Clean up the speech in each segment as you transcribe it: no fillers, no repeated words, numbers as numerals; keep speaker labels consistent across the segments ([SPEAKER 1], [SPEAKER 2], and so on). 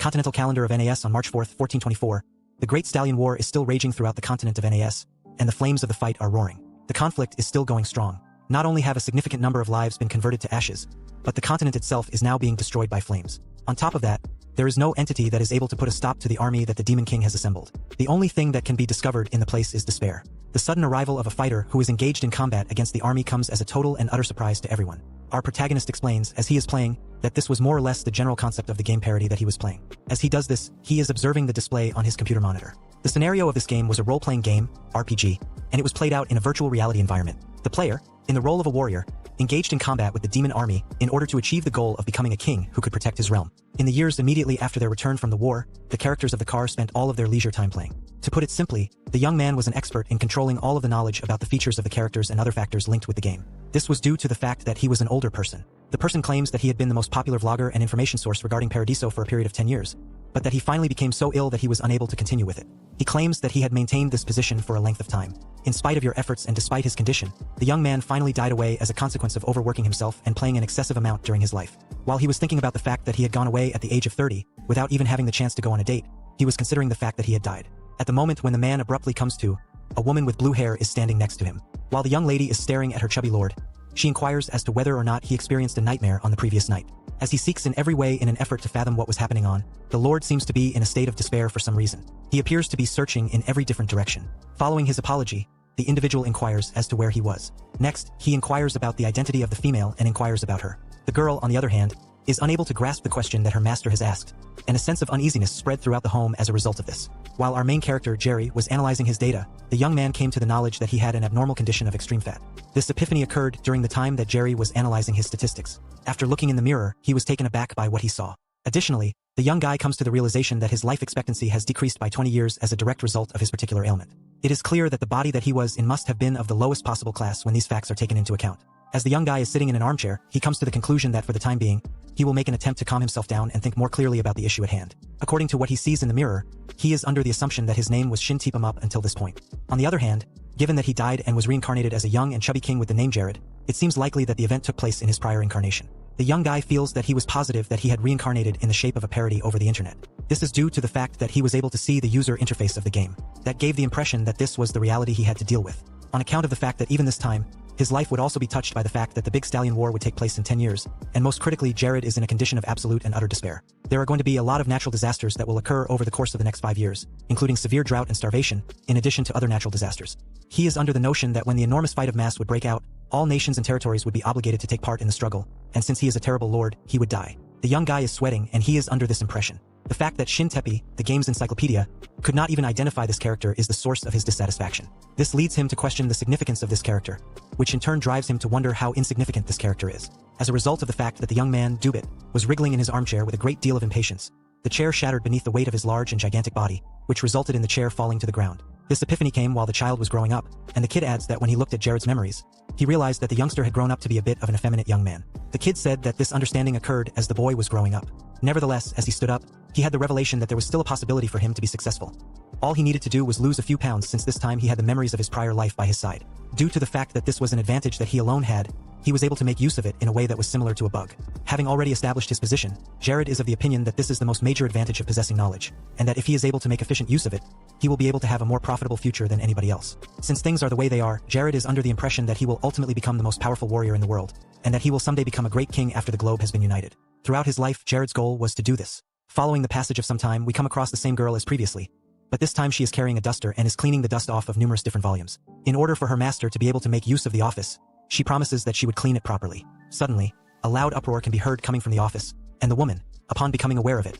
[SPEAKER 1] Continental calendar of NAS on March 4, 1424. The Great Stallion War is still raging throughout the continent of NAS, and the flames of the fight are roaring. The conflict is still going strong. Not only have a significant number of lives been converted to ashes, but the continent itself is now being destroyed by flames. On top of that, there is no entity that is able to put a stop to the army that the Demon King has assembled. The only thing that can be discovered in the place is despair. The sudden arrival of a fighter who is engaged in combat against the army comes as a total and utter surprise to everyone. Our protagonist explains, as he is playing, that this was more or less the general concept of the game parody that he was playing. As he does this, he is observing the display on his computer monitor. The scenario of this game was a role-playing game, RPG, and it was played out in a virtual reality environment. The player, in the role of a warrior, engaged in combat with the demon army in order to achieve the goal of becoming a king who could protect his realm. In the years immediately after their return from the war, the characters of the car spent all of their leisure time playing. To put it simply, the young man was an expert in controlling all of the knowledge about the features of the characters and other factors linked with the game. This was due to the fact that he was an older person. The person claims that he had been the most popular vlogger and information source regarding Paradiso for a period of 10 years, but that he finally became so ill that he was unable to continue with it. He claims that he had maintained this position for a length of time. In spite of your efforts and despite his condition, the young man finally died away as a consequence of overworking himself and playing an excessive amount during his life. While he was thinking about the fact that he had gone away at the age of 30, without even having the chance to go on a date, he was considering the fact that he had died. At the moment when the man abruptly comes to, a woman with blue hair is standing next to him. While the young lady is staring at her chubby lord, she inquires as to whether or not he experienced a nightmare on the previous night. As he seeks in every way in an effort to fathom what was happening on, the lord seems to be in a state of despair for some reason. He appears to be searching in every different direction. Following his apology, the individual inquires as to where he was. Next, he inquires about the identity of the female and inquires about her. The girl, on the other hand, is unable to grasp the question that her master has asked, and a sense of uneasiness spread throughout the home as a result of this. While our main character, Jerry, was analyzing his data, the young man came to the knowledge that he had an abnormal condition of extreme fat. This epiphany occurred during the time that Jerry was analyzing his statistics. After looking in the mirror, he was taken aback by what he saw. Additionally, the young guy comes to the realization that his life expectancy has decreased by 20 years as a direct result of his particular ailment. It is clear that the body that he was in must have been of the lowest possible class when these facts are taken into account. As the young guy is sitting in an armchair, he comes to the conclusion that for the time being, he will make an attempt to calm himself down and think more clearly about the issue at hand. According to what he sees in the mirror, he is under the assumption that his name was Shin Tipum up until this point. On the other hand, given that he died and was reincarnated as a young and chubby king with the name Jared, it seems likely that the event took place in his prior incarnation. The young guy feels that he was positive that he had reincarnated in the shape of a parody over the internet. This is due to the fact that he was able to see the user interface of the game. That gave the impression that this was the reality he had to deal with. On account of the fact that even this time, his life would also be touched by the fact that the Big Stallion War would take place in 10 years, and most critically, Jared is in a condition of absolute and utter despair. There are going to be a lot of natural disasters that will occur over the course of the next 5 years, including severe drought and starvation, in addition to other natural disasters. He is under the notion that when the enormous fight of mass would break out, all nations and territories would be obligated to take part in the struggle, and since he is a terrible lord, he would die. The young guy is sweating and he is under this impression. The fact that Shin Tepi, the game's encyclopedia, could not even identify this character is the source of his dissatisfaction. This leads him to question the significance of this character, which in turn drives him to wonder how insignificant this character is. As a result of the fact that the young man, Dubit, was wriggling in his armchair with a great deal of impatience, the chair shattered beneath the weight of his large and gigantic body, which resulted in the chair falling to the ground. This epiphany came while the child was growing up, and the kid adds that when he looked at Jared's memories, he realized that the youngster had grown up to be a bit of an effeminate young man. The kid said that this understanding occurred as the boy was growing up. Nevertheless, as he stood up, he had the revelation that there was still a possibility for him to be successful. All he needed to do was lose a few pounds, since this time he had the memories of his prior life by his side. Due to the fact that this was an advantage that he alone had, he was able to make use of it in a way that was similar to a bug. Having already established his position, Jared is of the opinion that this is the most major advantage of possessing knowledge, and that if he is able to make efficient use of it, he will be able to have a more profitable future than anybody else. Since things are the way they are, Jared is under the impression that he will ultimately become the most powerful warrior in the world, and that he will someday become a great king after the globe has been united. Throughout his life, Jared's goal was to do this. Following the passage of some time, we come across the same girl as previously, but this time she is carrying a duster and is cleaning the dust off of numerous different volumes. In order for her master to be able to make use of the office, she promises that she would clean it properly. Suddenly, a loud uproar can be heard coming from the office, and the woman, upon becoming aware of it,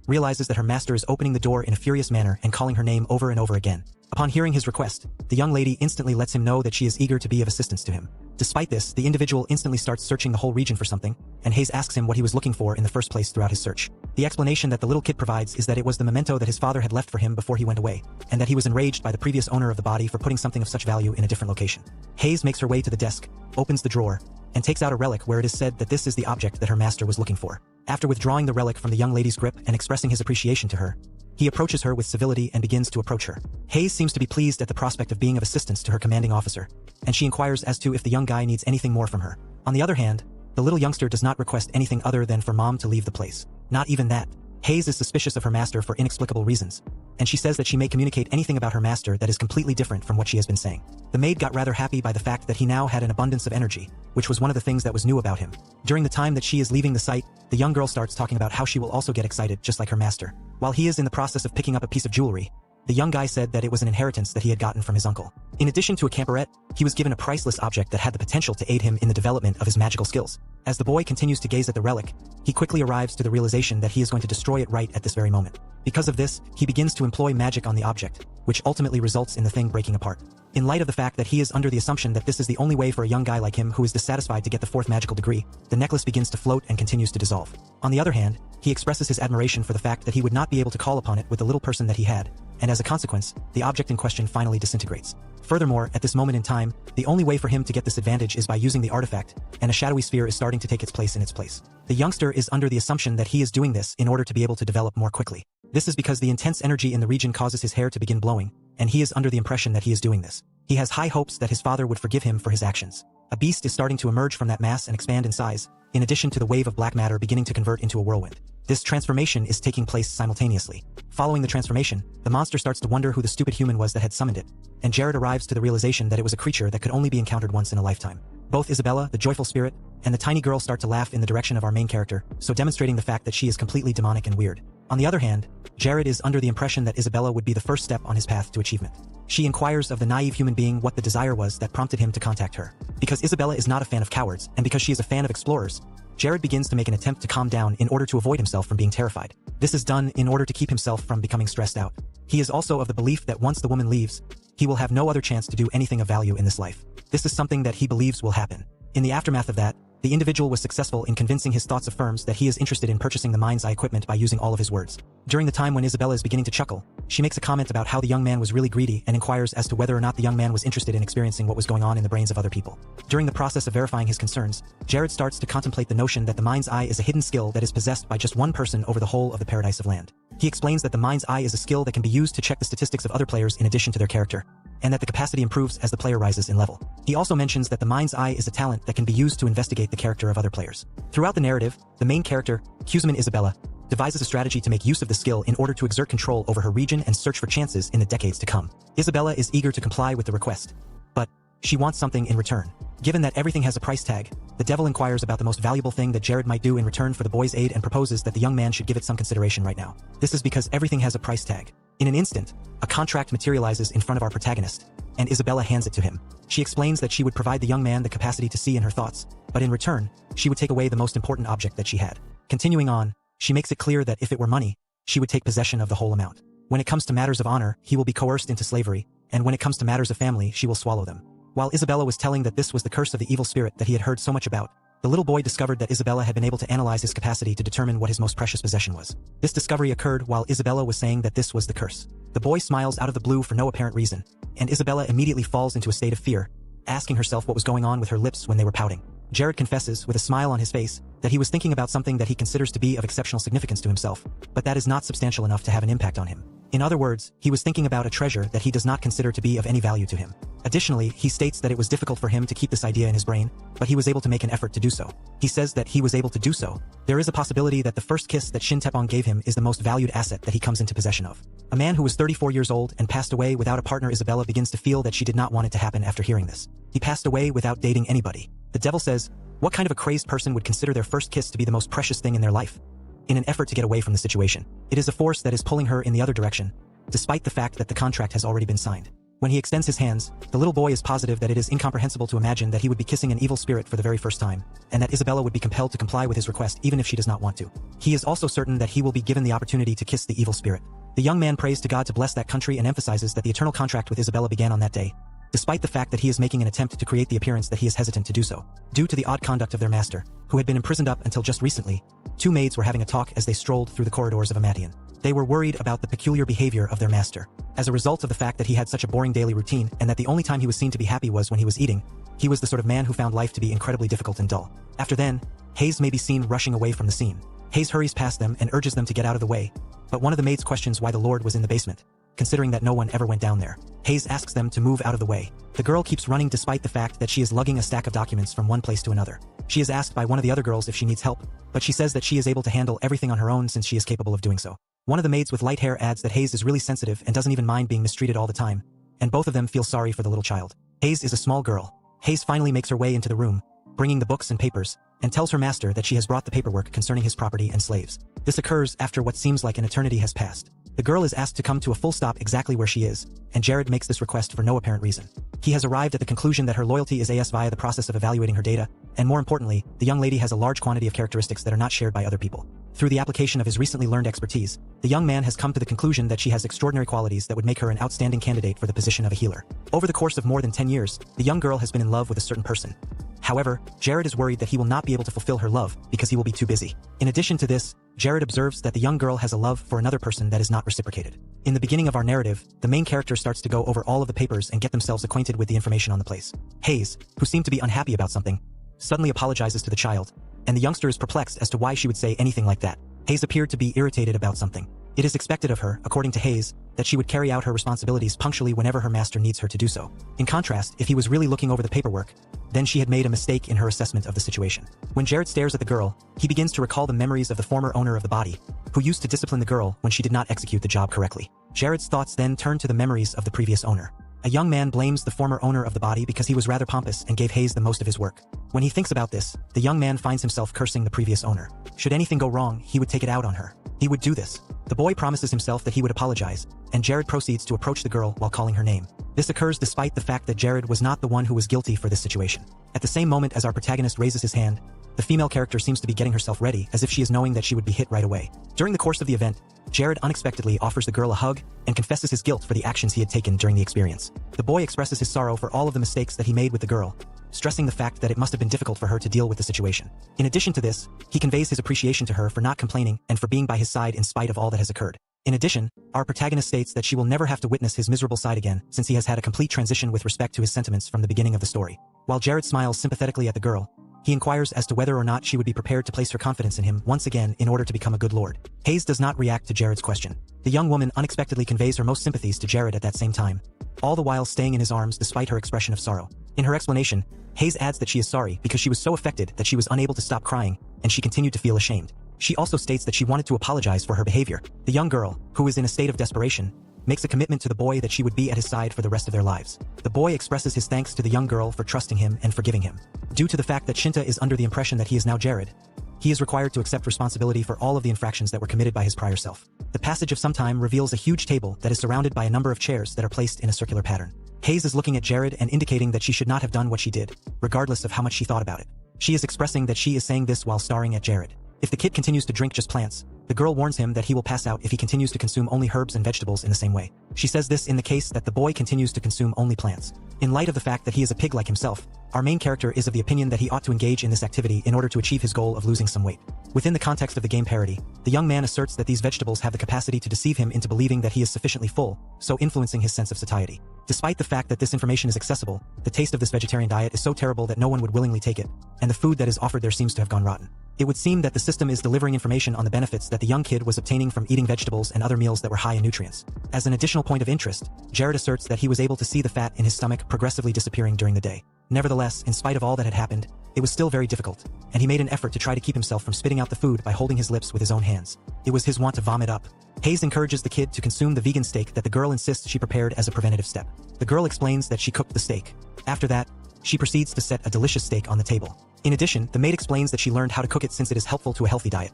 [SPEAKER 1] realizes that her master is opening the door in a furious manner and calling her name over and over again. Upon hearing his request, the young lady instantly lets him know that she is eager to be of assistance to him. Despite this, the individual instantly starts searching the whole region for something, and Hayes asks him what he was looking for in the first place throughout his search. The explanation that the little kid provides is that it was the memento that his father had left for him before he went away, and that he was enraged by the previous owner of the body for putting something of such value in a different location. Hayes makes her way to the desk, opens the drawer, and takes out a relic where it is said that this is the object that her master was looking for. After withdrawing the relic from the young lady's grip and expressing his appreciation to her, he approaches her with civility and begins to approach her. Hayes seems to be pleased at the prospect of being of assistance to her commanding officer, and she inquires as to if the young guy needs anything more from her. On the other hand, the little youngster does not request anything other than for mom to leave the place. Not even that. Hayes is suspicious of her master for inexplicable reasons, and she says that she may communicate anything about her master that is completely different from what she has been saying. The maid got rather happy by the fact that he now had an abundance of energy, which was one of the things that was new about him. During the time that she is leaving the site, the young girl starts talking about how she will also get excited just like her master. While he is in the process of picking up a piece of jewelry, the young guy said that it was an inheritance that he had gotten from his uncle. In addition to a camperette, he was given a priceless object that had the potential to aid him in the development of his magical skills. As the boy continues to gaze at the relic, he quickly arrives to the realization that he is going to destroy it right at this very moment. Because of this, he begins to employ magic on the object, which ultimately results in the thing breaking apart. In light of the fact that he is under the assumption that this is the only way for a young guy like him who is dissatisfied to get the fourth magical degree, the necklace begins to float and continues to dissolve. On the other hand, he expresses his admiration for the fact that he would not be able to call upon it with the little person that he had, and as a consequence, the object in question finally disintegrates. Furthermore, at this moment in time, the only way for him to get this advantage is by using the artifact, and a shadowy sphere is starting to take its place in its place. The youngster is under the assumption that he is doing this in order to be able to develop more quickly. This is because the intense energy in the region causes his hair to begin blowing, and he is under the impression that he is doing this. He has high hopes that his father would forgive him for his actions. A beast is starting to emerge from that mass and expand in size, in addition to the wave of black matter beginning to convert into a whirlwind. This transformation is taking place simultaneously. Following the transformation, the monster starts to wonder who the stupid human was that had summoned it, and Jared arrives to the realization that it was a creature that could only be encountered once in a lifetime. Both Isabella, the joyful spirit, and the tiny girl start to laugh in the direction of our main character, so demonstrating the fact that she is completely demonic and weird. On the other hand, Jared is under the impression that Isabella would be the first step on his path to achievement. She inquires of the naive human being what the desire was that prompted him to contact her. Because Isabella is not a fan of cowards, and because she is a fan of explorers, Jared begins to make an attempt to calm down in order to avoid himself from being terrified. This is done in order to keep himself from becoming stressed out. He is also of the belief that once the woman leaves, he will have no other chance to do anything of value in this life. This is something that he believes will happen. In the aftermath of that, the individual was successful in convincing his thoughts affirms that he is interested in purchasing the mind's eye equipment by using all of his words. During the time when Isabella is beginning to chuckle, she makes a comment about how the young man was really greedy and inquires as to whether or not the young man was interested in experiencing what was going on in the brains of other people. During the process of verifying his concerns, Jared starts to contemplate the notion that the mind's eye is a hidden skill that is possessed by just one person over the whole of the paradise of land. He explains that the mind's eye is a skill that can be used to check the statistics of other players in addition to their character, and that the capacity improves as the player rises in level. He also mentions that the mind's eye is a talent that can be used to investigate the character of other players. Throughout the narrative, the main character, Cuseman Isabella, devises a strategy to make use of the skill in order to exert control over her region and search for chances in the decades to come. Isabella is eager to comply with the request, but she wants something in return. Given that everything has a price tag, the devil inquires about the most valuable thing that Jared might do in return for the boy's aid and proposes that the young man should give it some consideration right now. This is because everything has a price tag. In an instant, a contract materializes in front of our protagonist, and Isabella hands it to him. She explains that she would provide the young man the capacity to see in her thoughts, but in return, she would take away the most important object that she had. Continuing on, she makes it clear that if it were money, she would take possession of the whole amount. When it comes to matters of honor, he will be coerced into slavery, and when it comes to matters of family, she will swallow them. While Isabella was telling that this was the curse of the evil spirit that he had heard so much about, the little boy discovered that Isabella had been able to analyze his capacity to determine what his most precious possession was. This discovery occurred while Isabella was saying that this was the curse. The boy smiles out of the blue for no apparent reason, and Isabella immediately falls into a state of fear, asking herself what was going on with her lips when they were pouting. Jared confesses, with a smile on his face, that he was thinking about something that he considers to be of exceptional significance to himself, but that is not substantial enough to have an impact on him. In other words, he was thinking about a treasure that he does not consider to be of any value to him. Additionally, he states that it was difficult for him to keep this idea in his brain, but he was able to make an effort to do so. He says that he was able to do so. There is a possibility that the first kiss that Shin Tepong gave him is the most valued asset that he comes into possession of. A man who was 34 years old and passed away without a partner, Isabella begins to feel that she did not want it to happen after hearing this. He passed away without dating anybody. The devil says, what kind of a crazed person would consider their first kiss to be the most precious thing in their life? In an effort to get away from the situation, it is a force that is pulling her in the other direction, despite the fact that the contract has already been signed. When he extends his hands, the little boy is positive that it is incomprehensible to imagine that he would be kissing an evil spirit for the very first time, and that Isabella would be compelled to comply with his request even if she does not want to. He is also certain that he will be given the opportunity to kiss the evil spirit. The young man prays to God to bless that country and emphasizes that the eternal contract with Isabella began on that day, despite the fact that he is making an attempt to create the appearance that he is hesitant to do so. Due to the odd conduct of their master, who had been imprisoned up until just recently, two maids were having a talk as they strolled through the corridors of Amatian. They were worried about the peculiar behavior of their master. As a result of the fact that he had such a boring daily routine and that the only time he was seen to be happy was when he was eating, he was the sort of man who found life to be incredibly difficult and dull. After then, Hayes may be seen rushing away from the scene. Hayes hurries past them and urges them to get out of the way, but one of the maids questions why the Lord was in the basement. considering that no one ever went down there. Hayes asks them to move out of the way. The girl keeps running despite the fact that she is lugging a stack of documents from one place to another. She is asked by one of the other girls if she needs help, but she says that she is able to handle everything on her own since she is capable of doing so. One of the maids with light hair adds that Hayes is really sensitive and doesn't even mind being mistreated all the time, and both of them feel sorry for the little child. Hayes is a small girl. Hayes finally makes her way into the room, bringing the books and papers, and tells her master that she has brought the paperwork concerning his property and slaves. This occurs after what seems like an eternity has passed. The girl is asked to come to a full stop exactly where she is, and Jared makes this request for no apparent reason. He has arrived at the conclusion that her loyalty is AS via the process of evaluating her data, and more importantly, the young lady has a large quantity of characteristics that are not shared by other people. Through the application of his recently learned expertise, the young man has come to the conclusion that she has extraordinary qualities that would make her an outstanding candidate for the position of a healer. Over the course of more than 10 years, the young girl has been in love with a certain person. However, Jared is worried that he will not be able to fulfill her love because he will be too busy. In addition to this, Jared observes that the young girl has a love for another person that is not reciprocated. In the beginning of our narrative, the main character starts to go over all of the papers and get themselves acquainted with the information on the place. Hayes, who seemed to be unhappy about something, suddenly apologizes to the child, and the youngster is perplexed as to why she would say anything like that. Hayes appeared to be irritated about something. It is expected of her, according to Hayes, that she would carry out her responsibilities punctually whenever her master needs her to do so. In contrast, if he was really looking over the paperwork, then she had made a mistake in her assessment of the situation. When Jared stares at the girl, he begins to recall the memories of the former owner of the body, who used to discipline the girl when she did not execute the job correctly. Jared's thoughts then turn to the memories of the previous owner. A young man blames the former owner of the body because he was rather pompous and gave Hayes the most of his work. When he thinks about this, the young man finds himself cursing the previous owner. Should anything go wrong, he would take it out on her. He would do this. The boy promises himself that he would apologize, and Jared proceeds to approach the girl while calling her name. This occurs despite the fact that Jared was not the one who was guilty for this situation. At the same moment as our protagonist raises his hand, the female character seems to be getting herself ready as if she is knowing that she would be hit right away. During the course of the event, Jared unexpectedly offers the girl a hug and confesses his guilt for the actions he had taken during the experience. The boy expresses his sorrow for all of the mistakes that he made with the girl, stressing the fact that it must have been difficult for her to deal with the situation. In addition to this, he conveys his appreciation to her for not complaining and for being by his side in spite of all that has occurred. In addition, our protagonist states that she will never have to witness his miserable side again since he has had a complete transition with respect to his sentiments from the beginning of the story. While Jared smiles sympathetically at the girl, he inquires as to whether or not she would be prepared to place her confidence in him once again in order to become a good lord. Hayes does not react to Jared's question. The young woman unexpectedly conveys her most sympathies to Jared at that same time, all the while staying in his arms despite her expression of sorrow. In her explanation, Hayes adds that she is sorry because she was so affected that she was unable to stop crying, and she continued to feel ashamed. She also states that she wanted to apologize for her behavior. The young girl, who is in a state of desperation, makes a commitment to the boy that she would be at his side for the rest of their lives. The boy expresses his thanks to the young girl for trusting him and forgiving him. Due to the fact that Shinta is under the impression that he is now Jared, he is required to accept responsibility for all of the infractions that were committed by his prior self. The passage of some time reveals a huge table that is surrounded by a number of chairs that are placed in a circular pattern. Hayes is looking at Jared and indicating that she should not have done what she did, regardless of how much she thought about it. She is expressing that she is saying this while staring at Jared. If the kid continues to drink just plants, the girl warns him that he will pass out if he continues to consume only herbs and vegetables in the same way. She says this in the case that the boy continues to consume only plants. In light of the fact that he is a pig like himself, our main character is of the opinion that he ought to engage in this activity in order to achieve his goal of losing some weight. Within the context of the game parody, the young man asserts that these vegetables have the capacity to deceive him into believing that he is sufficiently full, so influencing his sense of satiety. Despite the fact that this information is accessible, the taste of this vegetarian diet is so terrible that no one would willingly take it, and the food that is offered there seems to have gone rotten. It would seem that the system is delivering information on the benefits that the young kid was obtaining from eating vegetables and other meals that were high in nutrients. As an additional point of interest, Jared asserts that he was able to see the fat in his stomach progressively disappearing during the day. Nevertheless, in spite of all that had happened, it was still very difficult, and he made an effort to try to keep himself from spitting out the food by holding his lips with his own hands. It was his want to vomit up. Hayes encourages the kid to consume the vegan steak that the girl insists she prepared as a preventative step. The girl explains that she cooked the steak. After that, she proceeds to set a delicious steak on the table. In addition, the maid explains that she learned how to cook it since it is helpful to a healthy diet.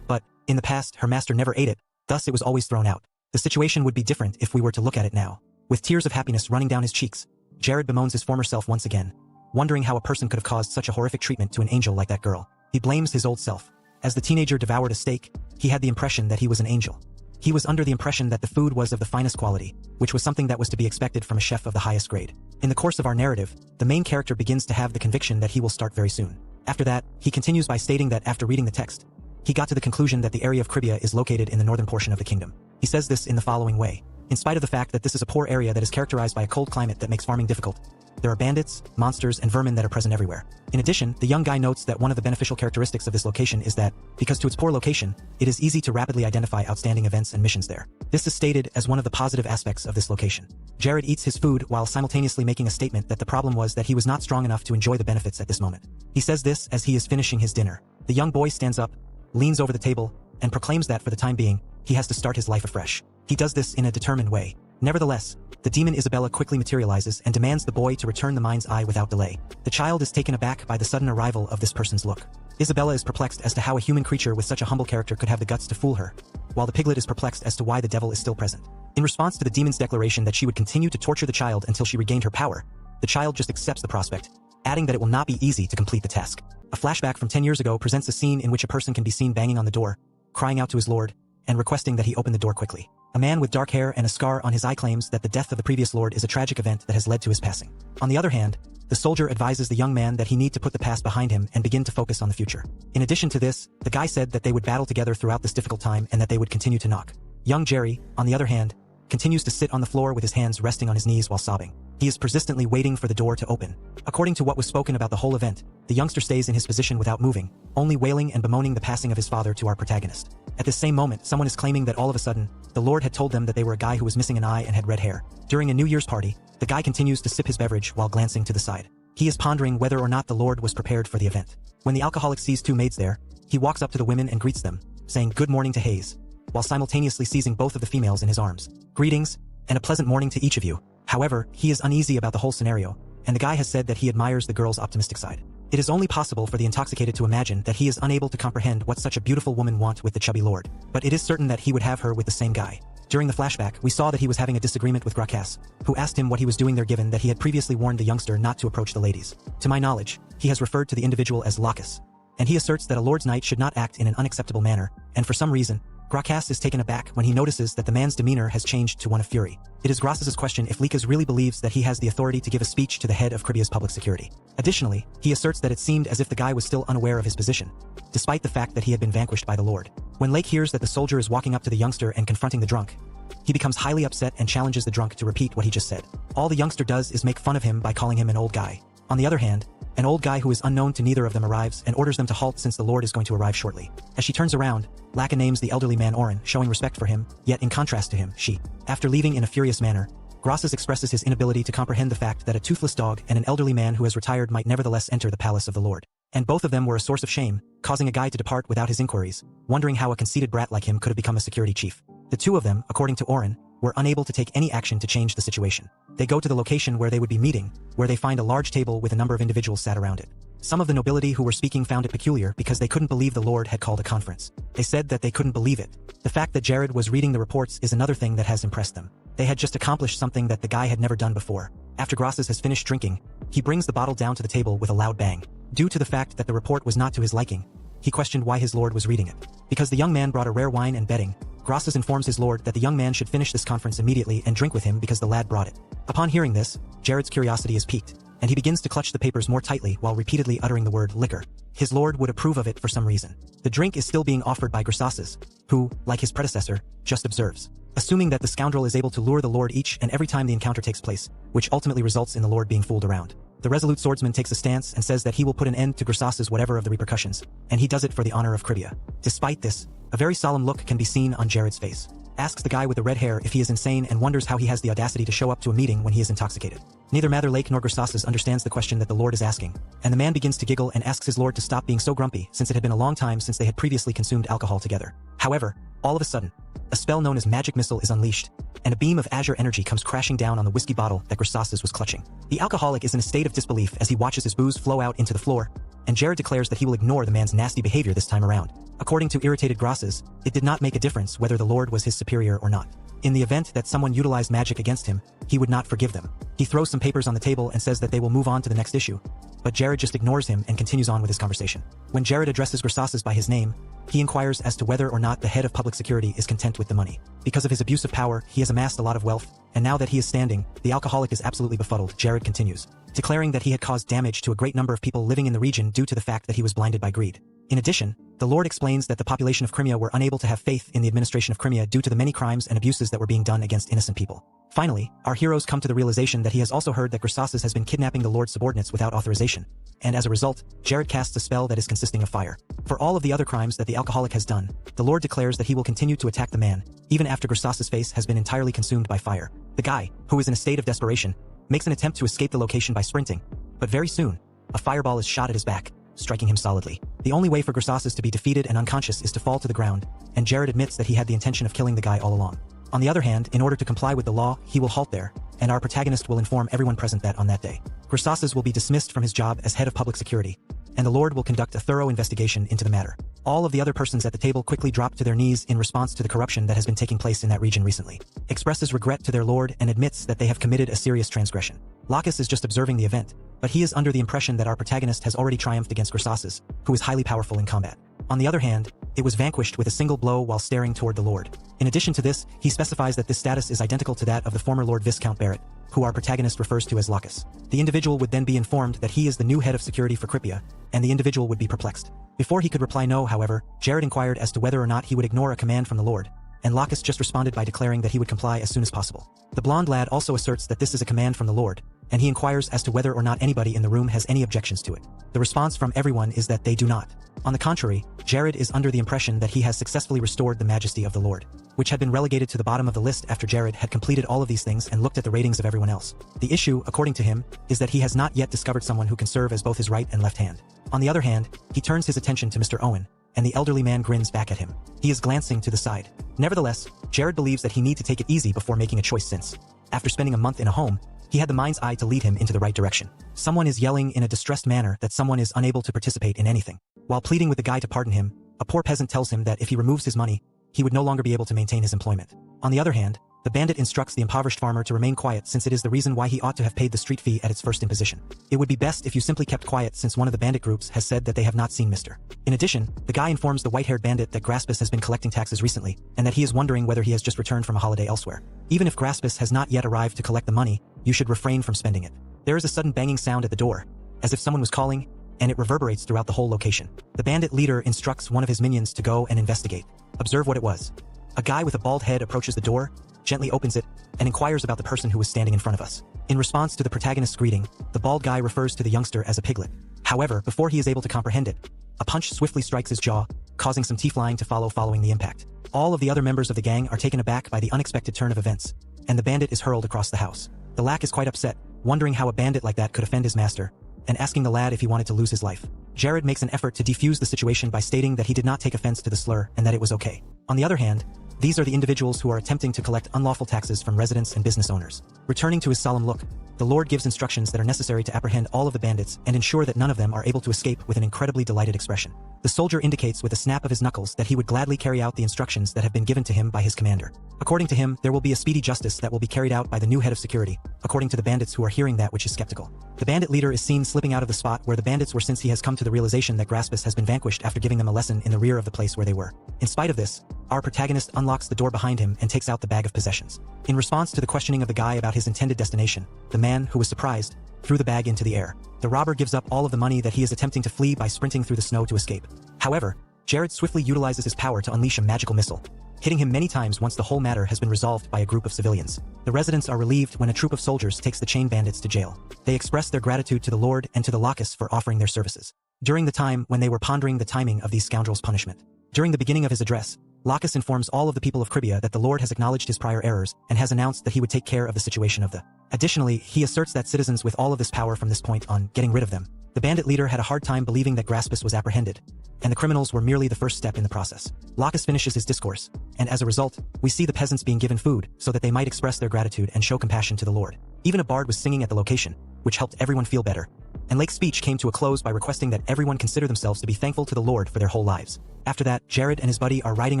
[SPEAKER 1] But, in the past, her master never ate it, thus it was always thrown out. The situation would be different if we were to look at it now. With tears of happiness running down his cheeks, Jared bemoans his former self once again, wondering how a person could have caused such a horrific treatment to an angel like that girl. He blames his old self. As the teenager devoured a steak, he had the impression that he was an angel. He was under the impression that the food was of the finest quality, which was something that was to be expected from a chef of the highest grade. In the course of our narrative, the main character begins to have the conviction that he will start very soon. After that, he continues by stating that after reading the text, he got to the conclusion that the area of Kribia is located in the northern portion of the kingdom. He says this in the following way. In spite of the fact that this is a poor area that is characterized by a cold climate that makes farming difficult, There are bandits, monsters, and vermin that are present everywhere. In addition, the young guy notes that one of the beneficial characteristics of this location is that, because to its poor location, it is easy to rapidly identify outstanding events and missions there. This is stated as one of the positive aspects of this location. Jared eats his food while simultaneously making a statement that the problem was that he was not strong enough to enjoy the benefits at this moment. He says this as he is finishing his dinner. The young boy stands up, leans over the table, and proclaims that for the time being, he has to start his life afresh. He does this in a determined way. Nevertheless, the demon Isabella quickly materializes and demands the boy to return the mind's eye without delay. The child is taken aback by the sudden arrival of this person's look. Isabella is perplexed as to how a human creature with such a humble character could have the guts to fool her, while the piglet is perplexed as to why the devil is still present. In response to the demon's declaration that she would continue to torture the child until she regained her power, the child just accepts the prospect, adding that it will not be easy to complete the task. A flashback from 10 years ago presents a scene in which a person can be seen banging on the door, crying out to his lord, and requesting that he open the door quickly. A man with dark hair and a scar on his eye claims that the death of the previous lord is a tragic event that has led to his passing. On the other hand, the soldier advises the young man that he need to put the past behind him and begin to focus on the future. In addition to this, the guy said that they would battle together throughout this difficult time and that they would continue to knock. Young Jerry, on the other hand, continues to sit on the floor with his hands resting on his knees while sobbing. He is persistently waiting for the door to open. According to what was spoken about the whole event, the youngster stays in his position without moving, only wailing and bemoaning the passing of his father to our protagonist. At this same moment, someone is claiming that all of a sudden, the Lord had told them that they were a guy who was missing an eye and had red hair. During a New Year's party, the guy continues to sip his beverage while glancing to the side. He is pondering whether or not the Lord was prepared for the event. When the alcoholic sees two maids there, he walks up to the women and greets them, saying good morning to Hayes, while simultaneously seizing both of the females in his arms. Greetings, and a pleasant morning to each of you. However, he is uneasy about the whole scenario, and the guy has said that he admires the girl's optimistic side. It is only possible for the intoxicated to imagine that he is unable to comprehend what such a beautiful woman want with the chubby lord, but it is certain that he would have her with the same guy. During the flashback, we saw that he was having a disagreement with Gracchus, who asked him what he was doing there given that he had previously warned the youngster not to approach the ladies. To my knowledge, he has referred to the individual as Lacus, and he asserts that a lord's knight should not act in an unacceptable manner, and for some reason, Gracchus is taken aback when he notices that the man's demeanor has changed to one of fury. It is Gracchus's question if Likas really believes that he has the authority to give a speech to the head of Cribia's public security. Additionally, he asserts that it seemed as if the guy was still unaware of his position, despite the fact that he had been vanquished by the Lord. When Lake hears that the soldier is walking up to the youngster and confronting the drunk, he becomes highly upset and challenges the drunk to repeat what he just said. All the youngster does is make fun of him by calling him an old guy. On the other hand, an old guy who is unknown to neither of them arrives and orders them to halt since the Lord is going to arrive shortly. As she turns around, Laka names the elderly man Oren, showing respect for him, yet in contrast to him, she. After leaving in a furious manner, Grasses expresses his inability to comprehend the fact that a toothless dog and an elderly man who has retired might nevertheless enter the palace of the Lord. And both of them were a source of shame, causing a guy to depart without his inquiries, wondering how a conceited brat like him could have become a security chief. The two of them, according to Oren, were unable to take any action to change the situation. They go to the location where they would be meeting, where they find a large table with a number of individuals sat around it. Some of the nobility who were speaking found it peculiar because they couldn't believe the Lord had called a conference. They said that they couldn't believe it. The fact that Jared was reading the reports is another thing that has impressed them. They had just accomplished something that the guy had never done before. After Grasses has finished drinking, he brings the bottle down to the table with a loud bang. Due to the fact that the report was not to his liking, he questioned why his lord was reading it. Because the young man brought a rare wine and bedding, Grasses informs his lord that the young man should finish this conference immediately and drink with him because the lad brought it. Upon hearing this, Jared's curiosity is piqued, and he begins to clutch the papers more tightly while repeatedly uttering the word liquor. His lord would approve of it for some reason. The drink is still being offered by Grasses, who, like his predecessor, just observes, assuming that the scoundrel is able to lure the lord each and every time the encounter takes place, which ultimately results in the lord being fooled around. The resolute swordsman takes a stance and says that he will put an end to Grasses whatever of the repercussions, and he does it for the honor of Cribia. Despite this, a very solemn look can be seen on Jared's face. Asks the guy with the red hair if he is insane and wonders how he has the audacity to show up to a meeting when he is intoxicated. Neither Mather Lake nor Grasses understands the question that the Lord is asking, and the man begins to giggle and asks his lord to stop being so grumpy since it had been a long time since they had previously consumed alcohol together. However, all of a sudden, a spell known as Magic Missile is unleashed, and a beam of azure energy comes crashing down on the whiskey bottle that Grasses was clutching. The alcoholic is in a state of disbelief as he watches his booze flow out into the floor, and Jared declares that he will ignore the man's nasty behavior this time around. According to irritated Grasses, it did not make a difference whether the Lord was his superior or not. In the event that someone utilized magic against him, he would not forgive them. He throws some papers on the table and says that they will move on to the next issue, but Jared just ignores him and continues on with his conversation. When Jared addresses Grasses by his name, he inquires as to whether or not the head of public security is content with the money. Because of his abuse of power, he has amassed a lot of wealth, and now that he is standing, the alcoholic is absolutely befuddled. Jared continues, declaring that he had caused damage to a great number of people living in the region due to the fact that he was blinded by greed. In addition, the Lord explains that the population of Crimea were unable to have faith in the administration of Crimea due to the many crimes and abuses that were being done against innocent people. Finally, our heroes come to the realization that he has also heard that Grassasis has been kidnapping the Lord's subordinates without authorization, and as a result, Jared casts a spell that is consisting of fire. For all of the other crimes that the alcoholic has done, the Lord declares that he will continue to attack the man, even after Grassasis' face has been entirely consumed by fire. The guy, who is in a state of desperation, makes an attempt to escape the location by sprinting, but very soon, a fireball is shot at his back, striking him solidly. The only way for Grassasis to be defeated and unconscious is to fall to the ground, and Jared admits that he had the intention of killing the guy all along. On the other hand, in order to comply with the law, he will halt there, and our protagonist will inform everyone present that on that day, Grassasis will be dismissed from his job as head of public security, and the Lord will conduct a thorough investigation into the matter. All of the other persons at the table quickly drop to their knees in response to the corruption that has been taking place in that region recently, expresses regret to their Lord and admits that they have committed a serious transgression. Lacus is just observing the event, but he is under the impression that our protagonist has already triumphed against Grassasis, who is highly powerful in combat. On the other hand, it was vanquished with a single blow while staring toward the Lord. In addition to this, he specifies that this status is identical to that of the former Lord Viscount Barrett, who our protagonist refers to as Lacus. The individual would then be informed that he is the new head of security for Crypia, and the individual would be perplexed. Before he could reply no, however, Jared inquired as to whether or not he would ignore a command from the Lord, and Lacus just responded by declaring that he would comply as soon as possible. The blonde lad also asserts that this is a command from the Lord, and he inquires as to whether or not anybody in the room has any objections to it. The response from everyone is that they do not. On the contrary, Jared is under the impression that he has successfully restored the majesty of the Lord, which had been relegated to the bottom of the list after Jared had completed all of these things and looked at the ratings of everyone else. The issue, according to him, is that he has not yet discovered someone who can serve as both his right and left hand. On the other hand, he turns his attention to Mr. Owen, and the elderly man grins back at him. He is glancing to the side. Nevertheless, Jared believes that he needs to take it easy before making a choice since, after spending a month in a home, he had the mind's eye to lead him into the right direction. Someone is yelling in a distressed manner that someone is unable to participate in anything. While pleading with the guy to pardon him, a poor peasant tells him that if he removes his money, he would no longer be able to maintain his employment. On the other hand, the bandit instructs the impoverished farmer to remain quiet since it is the reason why he ought to have paid the street fee at its first imposition. It would be best if you simply kept quiet since one of the bandit groups has said that they have not seen Mr. In addition, the guy informs the white-haired bandit that Graspus has been collecting taxes recently, and that he is wondering whether he has just returned from a holiday elsewhere. Even if Graspus has not yet arrived to collect the money, you should refrain from spending it. There is a sudden banging sound at the door, as if someone was calling, and it reverberates throughout the whole location. The bandit leader instructs one of his minions to go and investigate. Observe what it was. A guy with a bald head approaches the door, gently opens it, and inquires about the person who was standing in front of us. In response to the protagonist's greeting, the bald guy refers to the youngster as a piglet. However, before he is able to comprehend it, a punch swiftly strikes his jaw, causing some teeth flying to follow following the impact. All of the other members of the gang are taken aback by the unexpected turn of events, and the bandit is hurled across the house. The lack is quite upset, wondering how a bandit like that could offend his master, and asking the lad if he wanted to lose his life. Jared makes an effort to defuse the situation by stating that he did not take offense to the slur and that it was okay. On the other hand, these are the individuals who are attempting to collect unlawful taxes from residents and business owners. Returning to his solemn look, the Lord gives instructions that are necessary to apprehend all of the bandits and ensure that none of them are able to escape with an incredibly delighted expression. The soldier indicates with a snap of his knuckles that he would gladly carry out the instructions that have been given to him by his commander. According to him, there will be a speedy justice that will be carried out by the new head of security, according to the bandits who are hearing that which is skeptical. The bandit leader is seen slipping out of the spot where the bandits were since he has come to the realization that Graspus has been vanquished after giving them a lesson in the rear of the place where they were. In spite of this, our protagonist unlocks the door behind him and takes out the bag of possessions. In response to the questioning of the guy about his intended destination, the man, who was surprised, threw the bag into the air. The robber gives up all of the money that he is attempting to flee by sprinting through the snow to escape. However, Jared swiftly utilizes his power to unleash a magical missile, hitting him many times once the whole matter has been resolved by a group of civilians. The residents are relieved when a troop of soldiers takes the chain bandits to jail. They express their gratitude to the Lord and to the Lacus for offering their services during the time when they were pondering the timing of these scoundrels' punishment. During the beginning of his address, Lacus informs all of the people of Crypia that the Lord has acknowledged his prior errors and has announced that he would take care of the situation of the. Additionally, he asserts that citizens with all of this power from this point on getting rid of them. The bandit leader had a hard time believing that Graspus was apprehended, and the criminals were merely the first step in the process. Lacus finishes his discourse, and as a result, we see the peasants being given food so that they might express their gratitude and show compassion to the Lord. Even a bard was singing at the location, which helped everyone feel better. And Lake's speech came to a close by requesting that everyone consider themselves to be thankful to the Lord for their whole lives. After that, Jared and his buddy are riding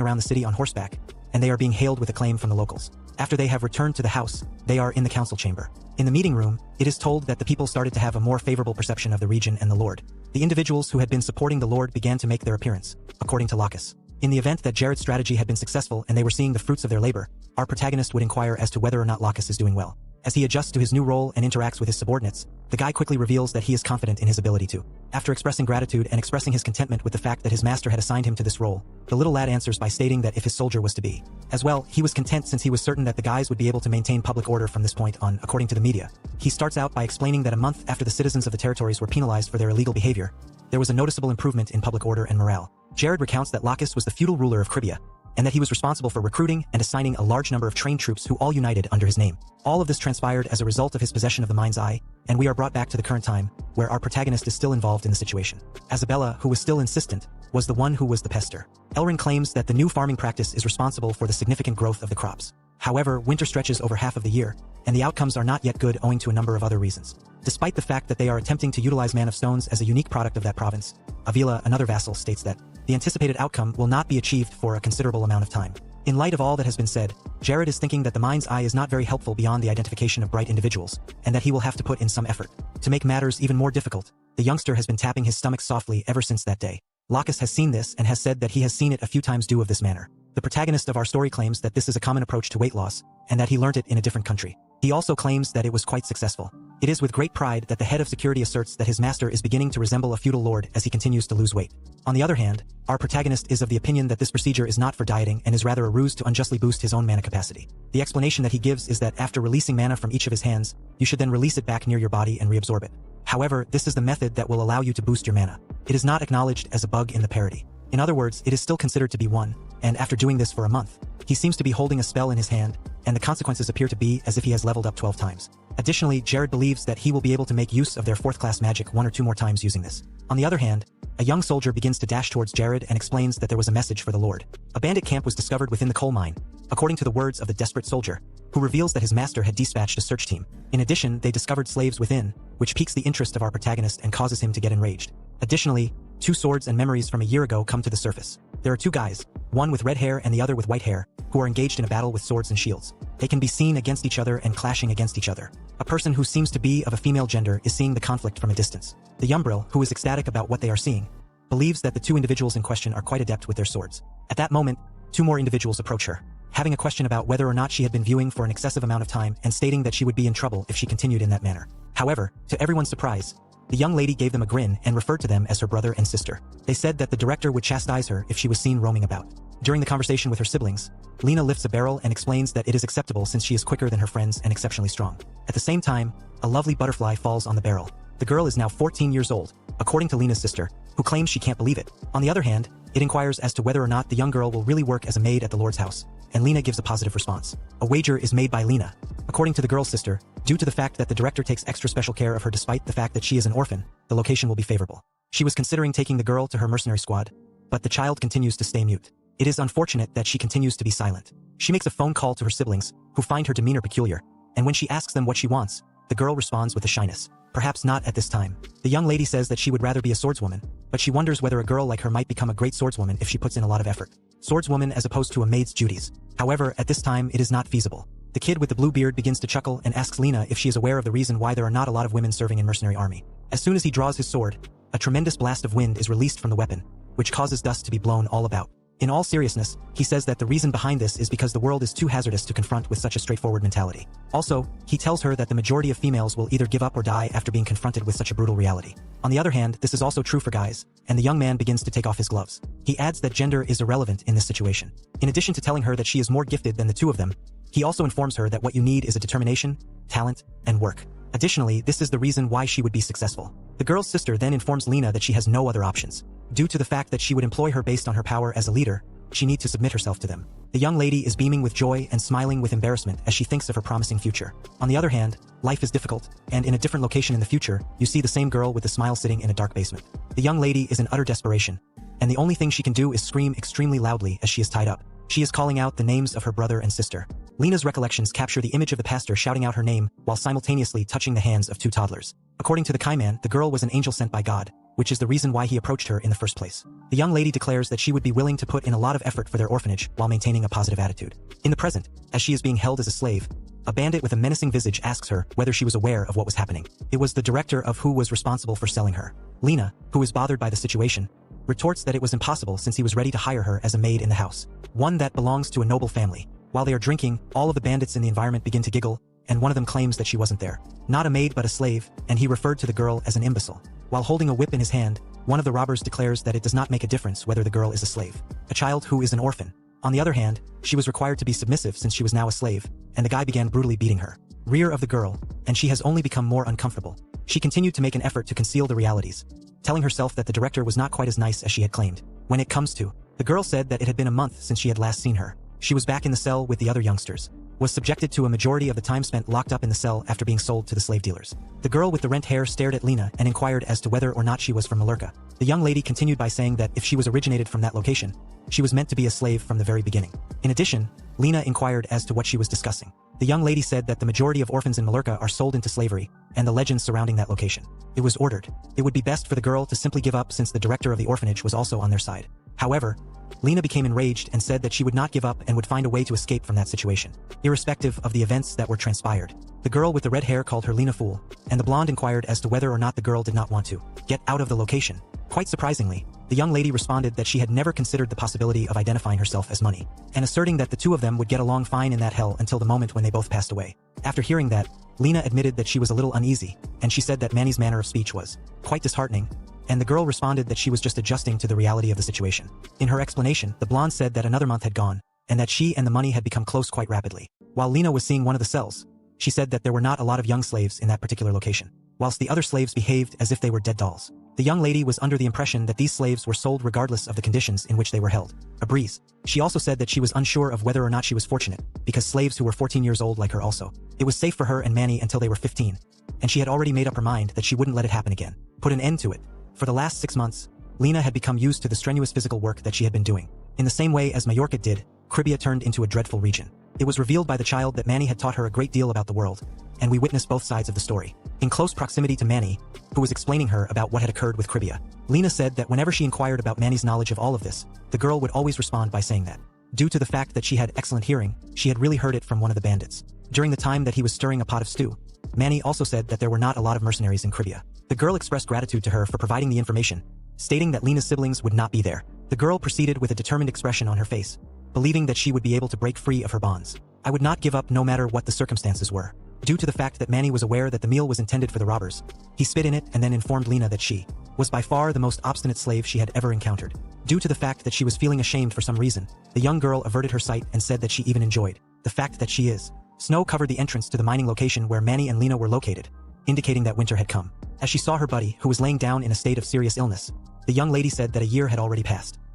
[SPEAKER 1] around the city on horseback, and they are being hailed with acclaim from the locals. After they have returned to the house, they are in the council chamber. In the meeting room, it is told that the people started to have a more favorable perception of the region and the Lord. The individuals who had been supporting the Lord began to make their appearance, according to Lacus. In the event that Jared's strategy had been successful and they were seeing the fruits of their labor, our protagonist would inquire as to whether or not Lacus is doing well. As he adjusts to his new role and interacts with his subordinates, the guy quickly reveals that he is confident in his ability to. After expressing gratitude and expressing his contentment with the fact that his master had assigned him to this role, the little lad answers by stating that if his soldier was to be. As well, he was content since he was certain that the guys would be able to maintain public order from this point on, according to the media. He starts out by explaining that a month after the citizens of the territories were penalized for their illegal behavior, there was a noticeable improvement in public order and morale. Jared recounts that Lacus was the feudal ruler of Cribia, and that he was responsible for recruiting and assigning a large number of trained troops who all united under his name. All of this transpired as a result of his possession of the mind's eye, and we are brought back to the current time, where our protagonist is still involved in the situation. Isabella, who was still insistent, was the one who was the pester. Elrin claims that the new farming practice is responsible for the significant growth of the crops. However, winter stretches over half of the year, and the outcomes are not yet good owing to a number of other reasons. Despite the fact that they are attempting to utilize Man of Stones as a unique product of that province, Avila, another vassal, states that the anticipated outcome will not be achieved for a considerable amount of time. In light of all that has been said, Jared is thinking that the mind's eye is not very helpful beyond the identification of bright individuals, and that he will have to put in some effort. To make matters even more difficult, the youngster has been tapping his stomach softly ever since that day. Lacus has seen this and has said that he has seen it a few times do of this manner. The protagonist of our story claims that this is a common approach to weight loss, and that he learnt it in a different country. He also claims that it was quite successful. It is with great pride that the head of security asserts that his master is beginning to resemble a feudal lord as he continues to lose weight. On the other hand, our protagonist is of the opinion that this procedure is not for dieting and is rather a ruse to unjustly boost his own mana capacity. The explanation that he gives is that after releasing mana from each of his hands, you should then release it back near your body and reabsorb it. However, this is the method that will allow you to boost your mana. It is not acknowledged as a bug in the parody. In other words, it is still considered to be one, and after doing this for a month, he seems to be holding a spell in his hand, and the consequences appear to be as if he has leveled up 12 times. Additionally, Jared believes that he will be able to make use of their 4th class magic 1 or 2 more times using this. On the other hand, a young soldier begins to dash towards Jared and explains that there was a message for the Lord. A bandit camp was discovered within the coal mine, according to the words of the desperate soldier, who reveals that his master had dispatched a search team. In addition, they discovered slaves within, which piques the interest of our protagonist and causes him to get enraged. Additionally, 2 swords and memories from a year ago come to the surface. There are 2 guys, one with red hair and the other with white hair, who are engaged in a battle with swords and shields. They can be seen against each other and clashing against each other. A person who seems to be of a female gender is seeing the conflict from a distance. The Umbril, who is ecstatic about what they are seeing, believes that the 2 individuals in question are quite adept with their swords. At that moment, 2 more individuals approach her, having a question about whether or not she had been viewing for an excessive amount of time and stating that she would be in trouble if she continued in that manner. However, to everyone's surprise, the young lady gave them a grin and referred to them as her brother and sister. They said that the director would chastise her if she was seen roaming about. During the conversation with her siblings, Lena lifts a barrel and explains that it is acceptable since she is quicker than her friends and exceptionally strong. At the same time, a lovely butterfly falls on the barrel. The girl is now 14 years old, according to Lena's sister, who claims she can't believe it. On the other hand, it inquires as to whether or not the young girl will really work as a maid at the Lord's house, and Lena gives a positive response. A wager is made by Lena. According to the girl's sister, due to the fact that the director takes extra special care of her despite the fact that she is an orphan, the location will be favorable. She was considering taking the girl to her mercenary squad, but the child continues to stay mute. It is unfortunate that she continues to be silent. She makes a phone call to her siblings, who find her demeanor peculiar, and when she asks them what she wants, the girl responds with a shyness. Perhaps not at this time. The young lady says that she would rather be a swordswoman, but she wonders whether a girl like her might become a great swordswoman if she puts in a lot of effort. Swordswoman as opposed to a maid's duties. However, at this time it is not feasible. The kid with the blue beard begins to chuckle and asks Lena if she is aware of the reason why there are not a lot of women serving in mercenary army. As soon as he draws his sword, a tremendous blast of wind is released from the weapon, which causes dust to be blown all about. In all seriousness, he says that the reason behind this is because the world is too hazardous to confront with such a straightforward mentality. Also, he tells her that the majority of females will either give up or die after being confronted with such a brutal reality. On the other hand, this is also true for guys, and the young man begins to take off his gloves. He adds that gender is irrelevant in this situation. In addition to telling her that she is more gifted than the 2 of them, he also informs her that what you need is a determination, talent, and work. Additionally, this is the reason why she would be successful. The girl's sister then informs Lena that she has no other options. Due to the fact that she would employ her based on her power as a leader, she needs to submit herself to them. The young lady is beaming with joy and smiling with embarrassment as she thinks of her promising future. On the other hand, life is difficult, and in a different location in the future, you see the same girl with a smile sitting in a dark basement. The young lady is in utter desperation, and the only thing she can do is scream extremely loudly as she is tied up. She is calling out the names of her brother and sister. Lena's recollections capture the image of the pastor shouting out her name while simultaneously touching the hands of 2 toddlers. According to the Kaiman, the girl was an angel sent by God, which is the reason why he approached her in the first place. The young lady declares that she would be willing to put in a lot of effort for their orphanage while maintaining a positive attitude. In the present, as she is being held as a slave, a bandit with a menacing visage asks her whether she was aware of what was happening. It was the director of who was responsible for selling her. Lena, who is bothered by the situation, retorts that it was impossible since he was ready to hire her as a maid in the house, one that belongs to a noble family. While they are drinking, all of the bandits in the environment begin to giggle, and one of them claims that she wasn't there. Not a maid but a slave, and he referred to the girl as an imbecile. While holding a whip in his hand, one of the robbers declares that it does not make a difference whether the girl is a slave. A child who is an orphan. On the other hand, she was required to be submissive since she was now a slave, and the guy began brutally beating her. Rear of the girl, and she has only become more uncomfortable. She continued to make an effort to conceal the realities, telling herself that the director was not quite as nice as she had claimed. When it comes to, the girl said that it had been a month since she had last seen her. She was back in the cell with the other youngsters, was subjected to a majority of the time spent locked up in the cell after being sold to the slave dealers. The girl with the rent hair stared at Lena and inquired as to whether or not she was from Mallorca. The young lady continued by saying that if she was originated from that location, she was meant to be a slave from the very beginning. In addition, Lena inquired as to what she was discussing. The young lady said that the majority of orphans in Mallorca are sold into slavery, and the legends surrounding that location. It was ordered. It would be best for the girl to simply give up since the director of the orphanage was also on their side. However, Lena became enraged and said that she would not give up and would find a way to escape from that situation, irrespective of the events that were transpired. The girl with the red hair called her Lena fool, and the blonde inquired as to whether or not the girl did not want to get out of the location. Quite surprisingly, the young lady responded that she had never considered the possibility of identifying herself as money, and asserting that the two of them would get along fine in that hell until the moment when they both passed away. After hearing that, Lena admitted that she was a little uneasy, and she said that Manny's manner of speech was quite disheartening, and the girl responded that she was just adjusting to the reality of the situation. In her explanation, the blonde said that another month had gone, and that she and the money had become close quite rapidly. While Lena was seeing one of the cells, she said that there were not a lot of young slaves in that particular location, whilst the other slaves behaved as if they were dead dolls. The young lady was under the impression that these slaves were sold regardless of the conditions in which they were held. A breeze. She also said that she was unsure of whether or not she was fortunate, because slaves who were 14 years old like her also. It was safe for her and Manny until they were 15, and she had already made up her mind that she wouldn't let it happen again. Put an end to it. For the last 6 months, Lena had become used to the strenuous physical work that she had been doing. In the same way as Mallorca did, Caribbean turned into a dreadful region. It was revealed by the child that Manny had taught her a great deal about the world, and we witnessed both sides of the story. In close proximity to Manny, who was explaining her about what had occurred with Caribbean, Lena said that whenever she inquired about Manny's knowledge of all of this, the girl would always respond by saying that, due to the fact that she had excellent hearing, she had really heard it from one of the bandits. During the time that he was stirring a pot of stew, Manny also said that there were not a lot of mercenaries in Caribbean. The girl expressed gratitude to her for providing the information, stating that Lena's siblings would not be there. The girl proceeded with a determined expression on her face, believing that she would be able to break free of her bonds. I would not give up no matter what the circumstances were. Due to the fact that Manny was aware that the meal was intended for the robbers, he spit in it and then informed Lena that she was by far the most obstinate slave she had ever encountered. Due to the fact that she was feeling ashamed for some reason, the young girl averted her sight and said that she even enjoyed the fact that she is. Snow covered the entrance to the mining location where Manny and Lena were located, indicating that winter had come. As she saw her buddy, who was laying down in a state of serious illness, the young lady said that a year had already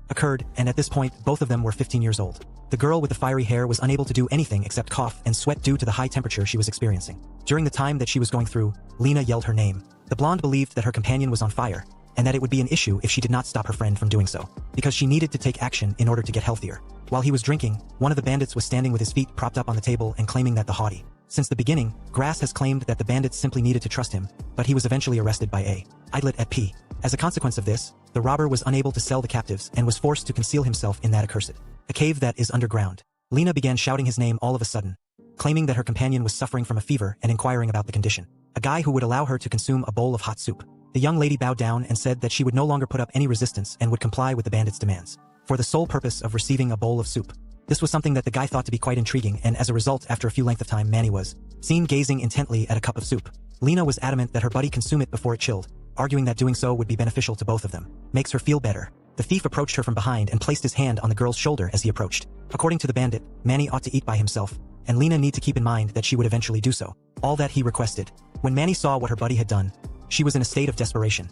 [SPEAKER 1] occurred, and at this point, both of them were 15 years old. The girl with the fiery hair was unable to do anything except cough and sweat due to the high temperature she was experiencing. During the time that she was going through, Lena yelled her name. The blonde believed that her companion was on fire, and that it would be an issue if she did not stop her friend from doing so, because she needed to take action in order to get healthier. While he was drinking, one of the bandits was standing with his feet propped up on the table and claiming that the haughty. Since the beginning, Grass has claimed that the bandits simply needed to trust him, but he was eventually arrested by a idlet at P. As a consequence of this, the robber was unable to sell the captives and was forced to conceal himself in that accursed a cave that is underground. Lena began shouting his name all of a sudden, claiming that her companion was suffering from a fever and inquiring about the condition. A guy who would allow her to consume a bowl of hot soup. The young lady bowed down and said that she would no longer put up any resistance and would comply with the bandits' demands, for the sole purpose of receiving a bowl of soup. This was something that the guy thought to be quite intriguing, and as a result, after a few length of time, Manny was seen gazing intently at a cup of soup. Lena was adamant that her buddy consume it before it chilled, arguing that doing so would be beneficial to both of them. Makes her feel better. The thief approached her from behind and placed his hand on the girl's shoulder as he approached. According to the bandit, Manny ought to eat by himself, and Lena need to keep in mind that she would eventually do so. All that he requested. When Manny saw what her buddy had done, she was in a state of desperation.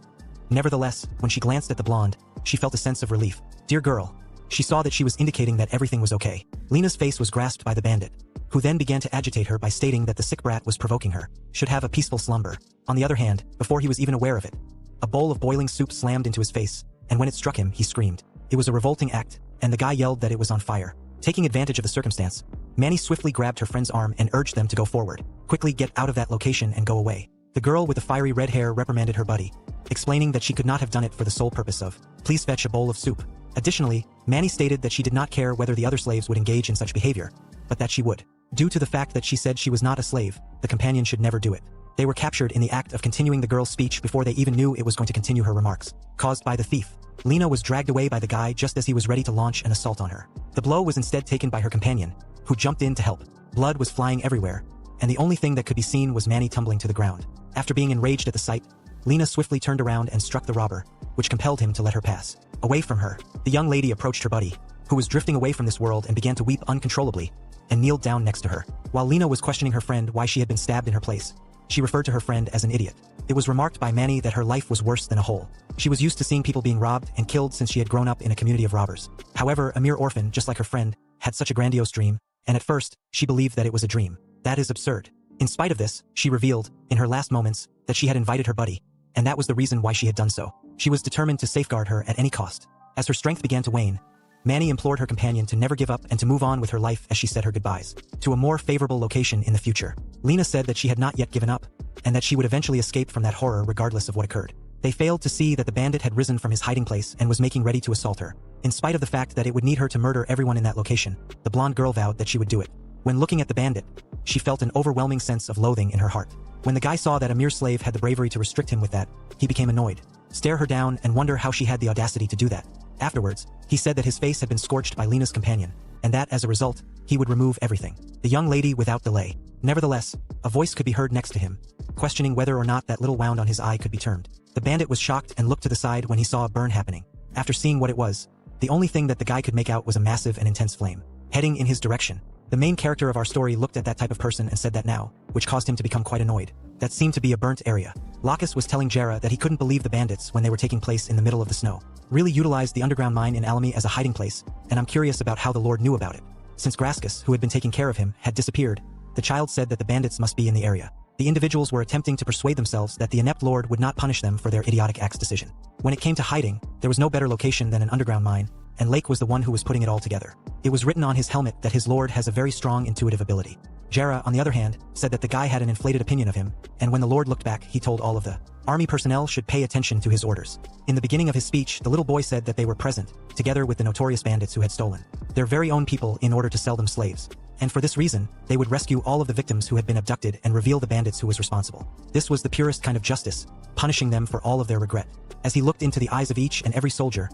[SPEAKER 1] Nevertheless, when she glanced at the blonde, she felt a sense of relief. Dear girl. She saw that she was indicating that everything was okay. Lena's face was grasped by the bandit, who then began to agitate her by stating that the sick brat was provoking her, should have a peaceful slumber. On the other hand, before he was even aware of it, a bowl of boiling soup slammed into his face, and when it struck him, he screamed. It was a revolting act, and the guy yelled that it was on fire. Taking advantage of the circumstance, Manny swiftly grabbed her friend's arm and urged them to go forward. Quickly get out of that location and go away. The girl with the fiery red hair reprimanded her buddy, explaining that she could not have done it for the sole purpose of, please fetch a bowl of soup. Additionally, Manny stated that she did not care whether the other slaves would engage in such behavior, but that she would. Due to the fact that she said she was not a slave, the companion should never do it. They were captured in the act of continuing the girl's speech before they even knew it was going to continue her remarks, caused by the thief. Lena was dragged away by the guy just as he was ready to launch an assault on her. The blow was instead taken by her companion, who jumped in to help. Blood was flying everywhere, and the only thing that could be seen was Manny tumbling to the ground. After being enraged at the sight, Lena swiftly turned around and struck the robber, which compelled him to let her pass. Away from her, the young lady approached her buddy, who was drifting away from this world, and began to weep uncontrollably, and kneeled down next to her. While Lena was questioning her friend why she had been stabbed in her place, she referred to her friend as an idiot. It was remarked by Manny that her life was worse than a hole. She was used to seeing people being robbed and killed since she had grown up in a community of robbers. However, a mere orphan, just like her friend, had such a grandiose dream, and at first, she believed that it was a dream. That is absurd. In spite of this, she revealed, in her last moments, that she had invited her buddy, and that was the reason why she had done so. She was determined to safeguard her at any cost. As her strength began to wane, Manny implored her companion to never give up and to move on with her life as she said her goodbyes to a more favorable location in the future. Lena said that she had not yet given up, and that she would eventually escape from that horror regardless of what occurred. They failed to see that the bandit had risen from his hiding place and was making ready to assault her. In spite of the fact that it would need her to murder everyone in that location, the blonde girl vowed that she would do it. When looking at the bandit, she felt an overwhelming sense of loathing in her heart. When the guy saw that a mere slave had the bravery to restrict him with that, he became annoyed, stare her down, and wonder how she had the audacity to do that. Afterwards, he said that his face had been scorched by Lena's companion, and that, as a result, he would remove everything. The young lady without delay. Nevertheless, a voice could be heard next to him, questioning whether or not that little wound on his eye could be turned. The bandit was shocked and looked to the side when he saw a burn happening. After seeing what it was, the only thing that the guy could make out was a massive and intense flame, heading in his direction. The main character of our story looked at that type of person and said that now, which caused him to become quite annoyed. That seemed to be a burnt area. Lacus was telling Jera that he couldn't believe the bandits, when they were taking place in the middle of the snow, really utilized the underground mine in Alamy as a hiding place, and I'm curious about how the Lord knew about it. Since Graskus, who had been taking care of him, had disappeared, the child said that the bandits must be in the area. The individuals were attempting to persuade themselves that the inept Lord would not punish them for their idiotic axe decision. When it came to hiding, there was no better location than an underground mine, and Lake was the one who was putting it all together. It was written on his helmet that his Lord has a very strong intuitive ability. Jera, on the other hand, said that the guy had an inflated opinion of him, and when the Lord looked back, he told all of the army personnel should pay attention to his orders. In the beginning of his speech, the little boy said that they were present, together with the notorious bandits who had stolen their very own people in order to sell them slaves. And for this reason, they would rescue all of the victims who had been abducted and reveal the bandits who was responsible. This was the purest kind of justice, punishing them for all of their regret. As he looked into the eyes of each and every soldier,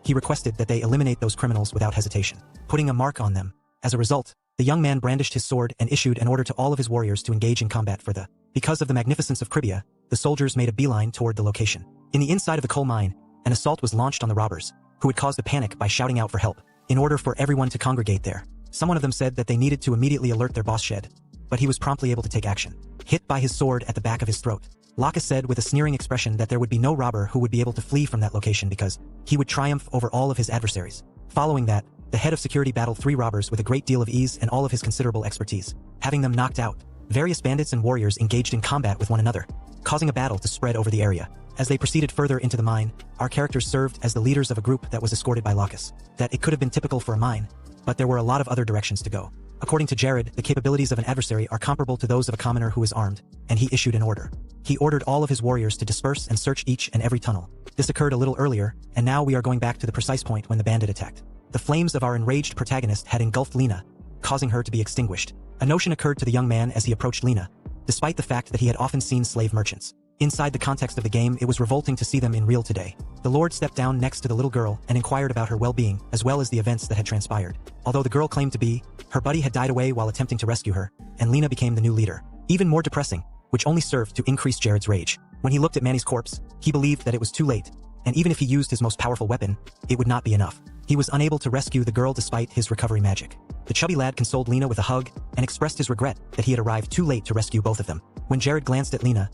[SPEAKER 1] he requested that they eliminate those criminals without hesitation, putting a mark on them. As a result, the young man brandished his sword and issued an order to all of his warriors to engage in combat for the. Because of the magnificence of Cribia, the soldiers made a beeline toward the location. In the inside of the coal mine, an assault was launched on the robbers, who had caused a panic by shouting out for help. In order for everyone to congregate there, someone of them said that they needed to immediately alert their boss Shed, but he was promptly able to take action. Hit by his sword at the back of his throat, Lacus said with a sneering expression that there would be no robber who would be able to flee from that location because he would triumph over all of his adversaries. Following that, the head of security battled 3 robbers with a great deal of ease and all of his considerable expertise. Having them knocked out, various bandits and warriors engaged in combat with one another, causing a battle to spread over the area. As they proceeded further into the mine, our characters served as the leaders of a group that was escorted by Lacus. That it could have been typical for a mine, but there were a lot of other directions to go. According to Jared, the capabilities of an adversary are comparable to those of a commoner who is armed, and he issued an order. He ordered all of his warriors to disperse and search each and every tunnel. This occurred a little earlier, and now we are going back to the precise point when the bandit attacked. The flames of our enraged protagonist had engulfed Lena, causing her to be extinguished. A notion occurred to the young man as he approached Lena, despite the fact that he had often seen slave merchants. Inside the context of the game, it was revolting to see them in real today. The Lord stepped down next to the little girl and inquired about her well-being, as well as the events that had transpired. Although the girl claimed to be, her buddy had died away while attempting to rescue her, and Lena became the new leader. Even more depressing, which only served to increase Jared's rage. When he looked at Manny's corpse, he believed that it was too late, and even if he used his most powerful weapon, it would not be enough. He was unable to rescue the girl despite his recovery magic. The chubby lad consoled Lena with a hug and expressed his regret that he had arrived too late to rescue both of them. When Jared glanced at Lena,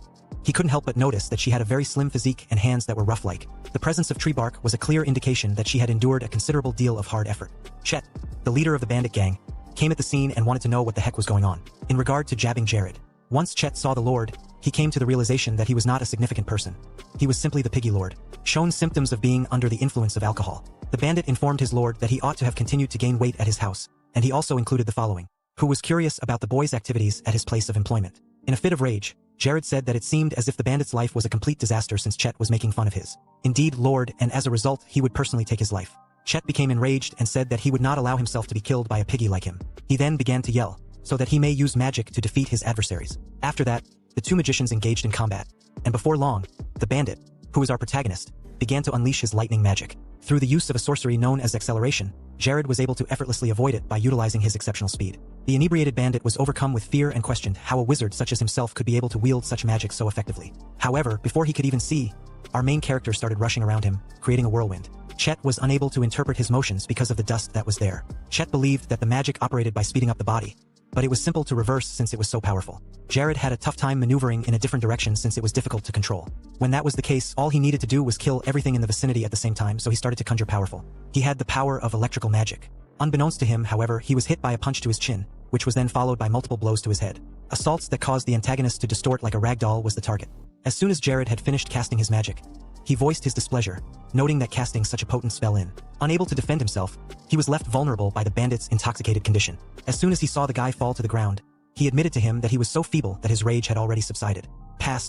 [SPEAKER 1] he couldn't help but notice that she had a very slim physique and hands that were rough-like. The presence of tree bark was a clear indication that she had endured a considerable deal of hard effort. Chet, the leader of the bandit gang, came at the scene and wanted to know what the heck was going on. In regard to jabbing Jared, once Chet saw the Lord, he came to the realization that he was not a significant person. He was simply the piggy lord, shown symptoms of being under the influence of alcohol. The bandit informed his lord that he ought to have continued to gain weight at his house, and he also included the following, who was curious about the boy's activities at his place of employment. In a fit of rage, Jared said that it seemed as if the bandit's life was a complete disaster since Chet was making fun of his. Indeed, Lord, and as a result, he would personally take his life. Chet became enraged and said that he would not allow himself to be killed by a piggy like him. He then began to yell, so that he may use magic to defeat his adversaries. After that, the two magicians engaged in combat, and before long, the bandit, who is our protagonist, began to unleash his lightning magic. Through the use of a sorcery known as acceleration, Jared was able to effortlessly avoid it by utilizing his exceptional speed. The inebriated bandit was overcome with fear and questioned how a wizard such as himself could be able to wield such magic so effectively. However, before he could even see, our main character started rushing around him, creating a whirlwind. Chet was unable to interpret his motions because of the dust that was there. Chet believed that the magic operated by speeding up the body, but it was simple to reverse since it was so powerful. Jared had a tough time maneuvering in a different direction since it was difficult to control. When that was the case, all he needed to do was kill everything in the vicinity at the same time, so he started to conjure powerful. He had the power of electrical magic. Unbeknownst to him, however, he was hit by a punch to his chin, which was then followed by multiple blows to his head. Assaults that caused the antagonist to distort like a rag doll was the target. As soon as Jared had finished casting his magic, he voiced his displeasure, noting that casting such a potent spell unable to defend himself, he was left vulnerable by the bandit's intoxicated condition. As soon as he saw the guy fall to the ground, he admitted to him that he was so feeble that his rage had already subsided.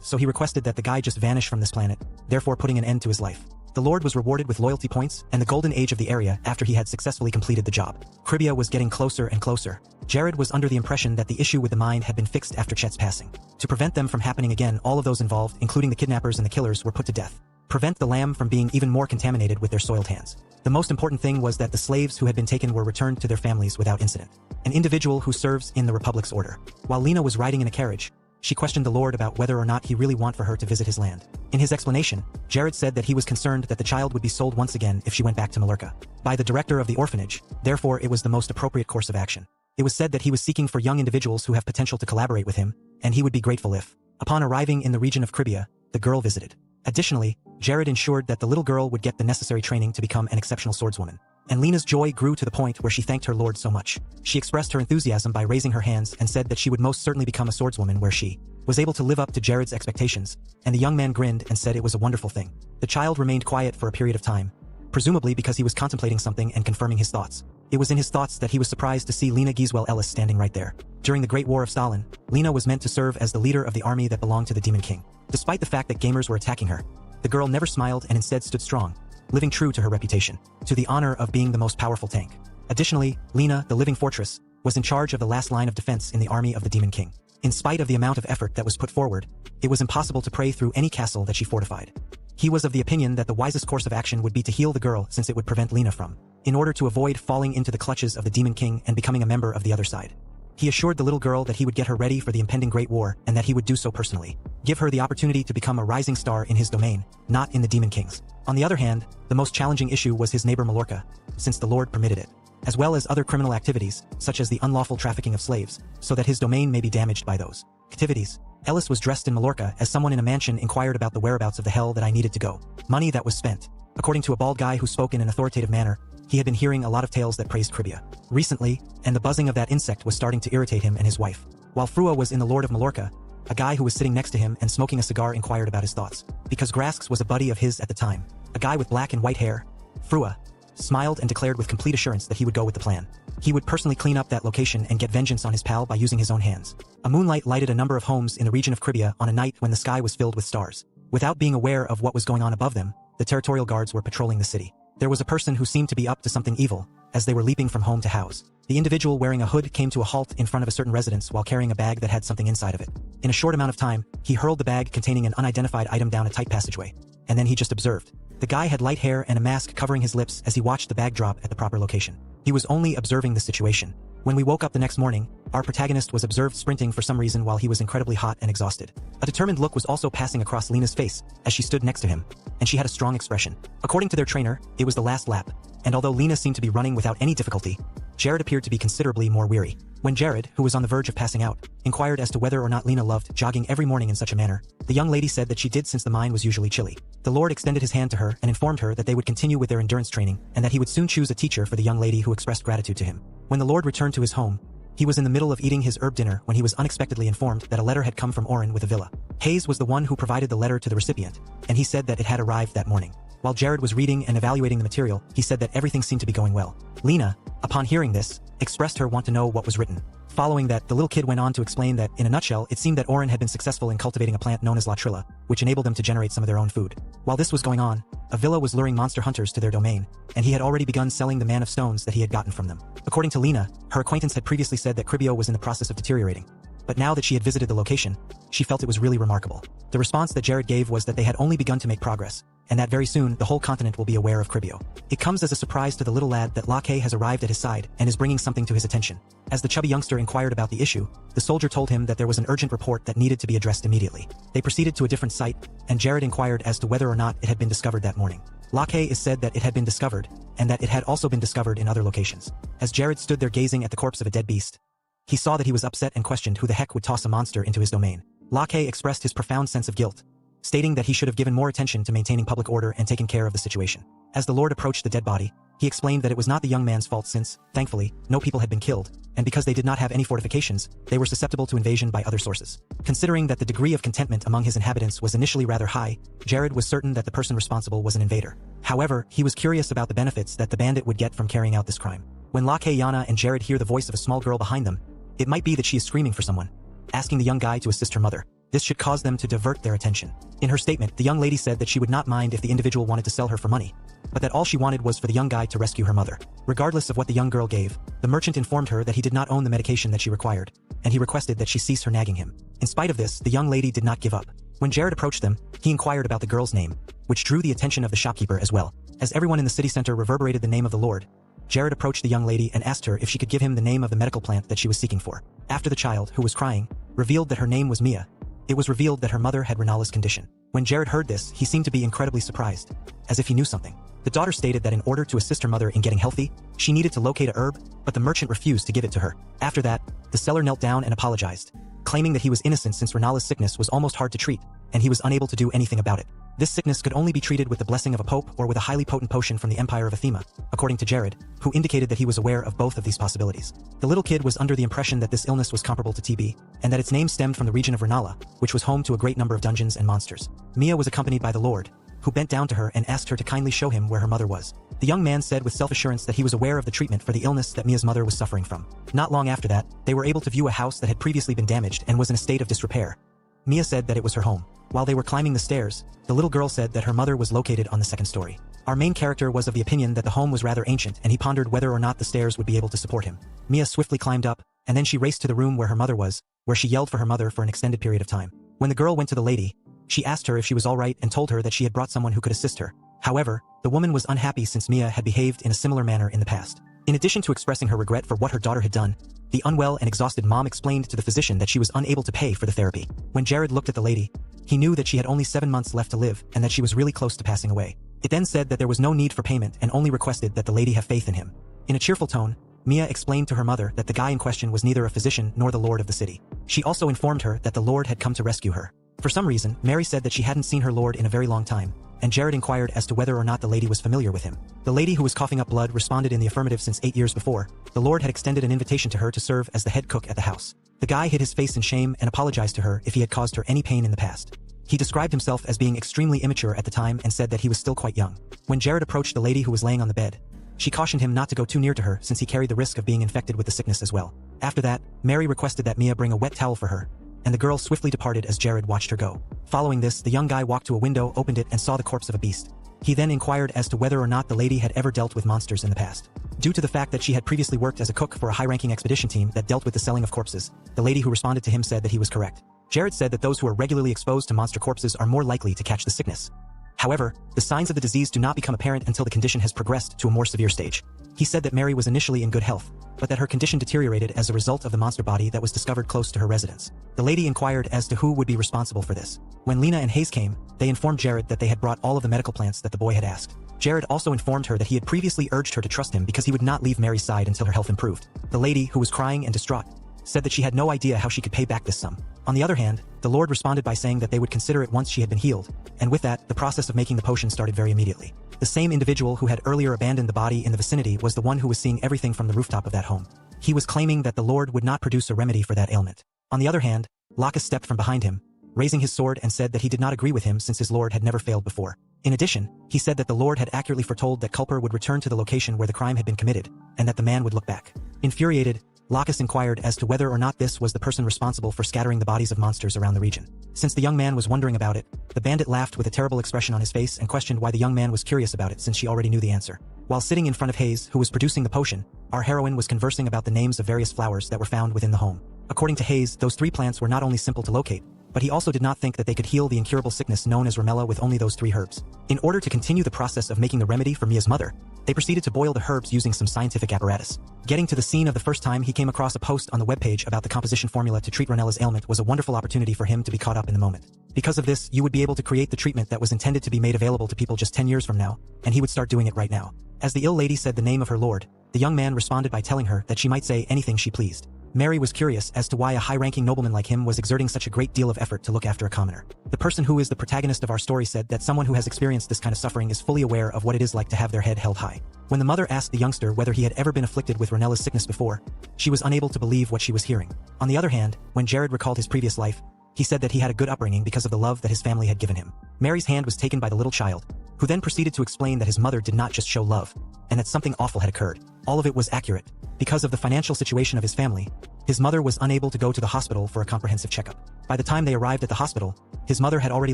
[SPEAKER 1] So he requested that the guy just vanish from this planet, therefore putting an end to his life. The Lord was rewarded with loyalty points and the golden age of the area after he had successfully completed the job. Kribia was getting closer and closer. Jared was under the impression that the issue with the mine had been fixed after Chet's passing. To prevent them from happening again, all of those involved, including the kidnappers and the killers, were put to death. Prevent the lamb from being even more contaminated with their soiled hands. The most important thing was that the slaves who had been taken were returned to their families without incident. An individual who serves in the Republic's order. While Lena was riding in a carriage, she questioned the Lord about whether or not he really wanted for her to visit his land. In his explanation, Jared said that he was concerned that the child would be sold once again if she went back to Malurka by the director of the orphanage, therefore it was the most appropriate course of action. It was said that he was seeking for young individuals who have potential to collaborate with him, and he would be grateful if, upon arriving in the region of Kribia, the girl visited. Additionally, Jared ensured that the little girl would get the necessary training to become an exceptional swordswoman. And Lena's joy grew to the point where she thanked her Lord so much. She expressed her enthusiasm by raising her hands and said that she would most certainly become a swordswoman where she was able to live up to Jared's expectations, and the young man grinned and said it was a wonderful thing. The child remained quiet for a period of time, presumably because he was contemplating something and confirming his thoughts. It was in his thoughts that he was surprised to see Lena Giswell Ellis standing right there. During the Great War of Stalin, Lena was meant to serve as the leader of the army that belonged to the Demon King. Despite the fact that gamers were attacking her, the girl never smiled and instead stood strong, living true to her reputation, to the honor of being the most powerful tank. Additionally, Lena, the living fortress, was in charge of the last line of defense in the army of the Demon King. In spite of the amount of effort that was put forward, it was impossible to pray through any castle that she fortified. He was of the opinion that the wisest course of action would be to heal the girl since it would prevent Lena from, in order to avoid falling into the clutches of the Demon King and becoming a member of the other side. He assured the little girl that he would get her ready for the impending Great War and that he would do so personally. Give her the opportunity to become a rising star in his domain, not in the Demon King's. On the other hand, the most challenging issue was his neighbor Malurka, since the Lord permitted it, as well as other criminal activities, such as the unlawful trafficking of slaves, so that his domain may be damaged by those activities. Ellis was dressed in Malurka as someone in a mansion inquired about the whereabouts of the hell that I needed to go. Money that was spent. According to a bald guy who spoke in an authoritative manner, he had been hearing a lot of tales that praised Kribia recently, and the buzzing of that insect was starting to irritate him and his wife. While Frua was in the Lord of Malurka, a guy who was sitting next to him and smoking a cigar inquired about his thoughts. Because Grasks was a buddy of his at the time, a guy with black and white hair, Frua smiled and declared with complete assurance that he would go with the plan. He would personally clean up that location and get vengeance on his pal by using his own hands. A moonlight lighted a number of homes in the region of Kribia on a night when the sky was filled with stars. Without being aware of what was going on above them, the territorial guards were patrolling the city. There was a person who seemed to be up to something evil, as they were leaping from home to house. The individual wearing a hood came to a halt in front of a certain residence while carrying a bag that had something inside of it. In a short amount of time, he hurled the bag containing an unidentified item down a tight passageway. And then he just observed. The guy had light hair and a mask covering his lips as he watched the bag drop at the proper location. He was only observing the situation. When we woke up the next morning, our protagonist was observed sprinting for some reason while he was incredibly hot and exhausted. A determined look was also passing across Lena's face as she stood next to him, and she had a strong expression. According to their trainer, it was the last lap, and although Lena seemed to be running without any difficulty, Jared appeared to be considerably more weary. When Jared, who was on the verge of passing out, inquired as to whether or not Lena loved jogging every morning in such a manner, the young lady said that she did since the mine was usually chilly. The Lord extended his hand to her and informed her that they would continue with their endurance training and that he would soon choose a teacher for the young lady who expressed gratitude to him. When the Lord returned to his home, he was in the middle of eating his herb dinner when he was unexpectedly informed that a letter had come from Oren with a villa. Hayes was the one who provided the letter to the recipient, and he said that it had arrived that morning. While Jared was reading and evaluating the material, he said that everything seemed to be going well. Lena, upon hearing this, expressed her want to know what was written. Following that, the little kid went on to explain that, in a nutshell, it seemed that Oren had been successful in cultivating a plant known as Latrilla, which enabled them to generate some of their own food. While this was going on, a villa was luring monster hunters to their domain, and he had already begun selling the man of stones that he had gotten from them. According to Lena, her acquaintance had previously said that Kribio was in the process of deteriorating. But now that she had visited the location, she felt it was really remarkable. The response that Jared gave was that they had only begun to make progress, and that very soon the whole continent will be aware of Cribio. It comes as a surprise to the little lad that Locke has arrived at his side and is bringing something to his attention. As the chubby youngster inquired about the issue, the soldier told him that there was an urgent report that needed to be addressed immediately. They proceeded to a different site, and Jared inquired as to whether or not it had been discovered that morning. Locke is said that it had been discovered, and that it had also been discovered in other locations. As Jared stood there gazing at the corpse of a dead beast, he saw that he was upset and questioned who the heck would toss a monster into his domain. Locke expressed his profound sense of guilt, stating that he should have given more attention to maintaining public order and taken care of the situation. As the Lord approached the dead body, he explained that it was not the young man's fault since, thankfully, no people had been killed, and because they did not have any fortifications, they were susceptible to invasion by other sources. Considering that the degree of contentment among his inhabitants was initially rather high, Jared was certain that the person responsible was an invader. However, he was curious about the benefits that the bandit would get from carrying out this crime. When Locke, Yana, and Jared hear the voice of a small girl behind them, it might be that she is screaming for someone, asking the young guy to assist her mother. This should cause them to divert their attention. In her statement, the young lady said that she would not mind if the individual wanted to sell her for money, but that all she wanted was for the young guy to rescue her mother. Regardless of what the young girl gave, the merchant informed her that he did not own the medication that she required, and he requested that she cease her nagging him. In spite of this, the young lady did not give up. When Jared approached them, he inquired about the girl's name, which drew the attention of the shopkeeper as well. As everyone in the city center reverberated the name of the Lord, Jared approached the young lady and asked her if she could give him the name of the medical plant that she was seeking for. After the child, who was crying, revealed that her name was Mia, it was revealed that her mother had Renala's condition. When Jared heard this, he seemed to be incredibly surprised, as if he knew something. The daughter stated that in order to assist her mother in getting healthy, she needed to locate a herb, but the merchant refused to give it to her. After that, the seller knelt down and apologized, claiming that he was innocent since Renala's sickness was almost hard to treat, and he was unable to do anything about it. This sickness could only be treated with the blessing of a pope or with a highly potent potion from the Empire of Athema, according to Jared, who indicated that he was aware of both of these possibilities. The little kid was under the impression that this illness was comparable to TB, and that its name stemmed from the region of Renala, which was home to a great number of dungeons and monsters. Mia was accompanied by the Lord, who bent down to her and asked her to kindly show him where her mother was. The young man said with self-assurance that he was aware of the treatment for the illness that Mia's mother was suffering from. Not long after that, they were able to view a house that had previously been damaged and was in a state of disrepair. Mia said that it was her home. While they were climbing the stairs, the little girl said that her mother was located on the second story. Our main character was of the opinion that the home was rather ancient, and he pondered whether or not the stairs would be able to support him. Mia swiftly climbed up, and then she raced to the room where her mother was, where she yelled for her mother for an extended period of time. When the girl went to the lady, she asked her if she was all right and told her that she had brought someone who could assist her. However, the woman was unhappy since Mia had behaved in a similar manner in the past. In addition to expressing her regret for what her daughter had done, the unwell and exhausted mom explained to the physician that she was unable to pay for the therapy. When Jared looked at the lady, he knew that she had only 7 months left to live and that she was really close to passing away. It then said that there was no need for payment and only requested that the lady have faith in him. In a cheerful tone, Mia explained to her mother that the guy in question was neither a physician nor the lord of the city. She also informed her that the lord had come to rescue her. For some reason, Mary said that she hadn't seen her lord in a very long time, and Jared inquired as to whether or not the lady was familiar with him. The lady, who was coughing up blood, responded in the affirmative since 8 years before. The lord had extended an invitation to her to serve as the head cook at the house. The guy hid his face in shame and apologized to her if he had caused her any pain in the past. He described himself as being extremely immature at the time and said that he was still quite young. When Jared approached the lady who was laying on the bed, she cautioned him not to go too near to her since he carried the risk of being infected with the sickness as well. After that, Mary requested that Mia bring a wet towel for her, and the girl swiftly departed as Jared watched her go. Following this, the young guy walked to a window, opened it, and saw the corpse of a beast. He then inquired as to whether or not the lady had ever dealt with monsters in the past. Due to the fact that she had previously worked as a cook for a high-ranking expedition team that dealt with the selling of corpses, the lady who responded to him said that he was correct. Jared said that those who are regularly exposed to monster corpses are more likely to catch the sickness. However, the signs of the disease do not become apparent until the condition has progressed to a more severe stage. He said that Mary was initially in good health, but that her condition deteriorated as a result of the monster body that was discovered close to her residence. The lady inquired as to who would be responsible for this. When Lena and Hayes came, they informed Jared that they had brought all of the medical plants that the boy had asked. Jared also informed her that he had previously urged her to trust him because he would not leave Mary's side until her health improved. The lady, who was crying and distraught, said that she had no idea how she could pay back this sum. On the other hand, the Lord responded by saying that they would consider it once she had been healed, and with that, the process of making the potion started very immediately. The same individual who had earlier abandoned the body in the vicinity was the one who was seeing everything from the rooftop of that home. He was claiming that the Lord would not produce a remedy for that ailment. On the other hand, Lacus stepped from behind him, raising his sword, and said that he did not agree with him since his Lord had never failed before. In addition, he said that the Lord had accurately foretold that Culper would return to the location where the crime had been committed, and that the man would look back. Infuriated, Lacus inquired as to whether or not this was the person responsible for scattering the bodies of monsters around the region. Since the young man was wondering about it, the bandit laughed with a terrible expression on his face and questioned why the young man was curious about it since she already knew the answer. While sitting in front of Hayes, who was producing the potion, our heroine was conversing about the names of various flowers that were found within the home. According to Hayes, those 3 plants were not only simple to locate, but he also did not think that they could heal the incurable sickness known as Ramella with only those 3 herbs. In order to continue the process of making the remedy for Mia's mother, they proceeded to boil the herbs using some scientific apparatus. Getting to the scene of the first time he came across a post on the webpage about the composition formula to treat Ranella's ailment was a wonderful opportunity for him to be caught up in the moment. Because of this, you would be able to create the treatment that was intended to be made available to people just 10 years from now, and he would start doing it right now. As the ill lady said the name of her lord, the young man responded by telling her that she might say anything she pleased. Mary was curious as to why a high-ranking nobleman like him was exerting such a great deal of effort to look after a commoner. The person who is the protagonist of our story said that someone who has experienced this kind of suffering is fully aware of what it is like to have their head held high. When the mother asked the youngster whether he had ever been afflicted with Ranella's sickness before, she was unable to believe what she was hearing. On the other hand, when Jared recalled his previous life, he said that he had a good upbringing because of the love that his family had given him. Mary's hand was taken by the little child, who then proceeded to explain that his mother did not just show love, and that something awful had occurred. All of it was accurate. Because of the financial situation of his family, his mother was unable to go to the hospital for a comprehensive checkup. By the time they arrived at the hospital, his mother had already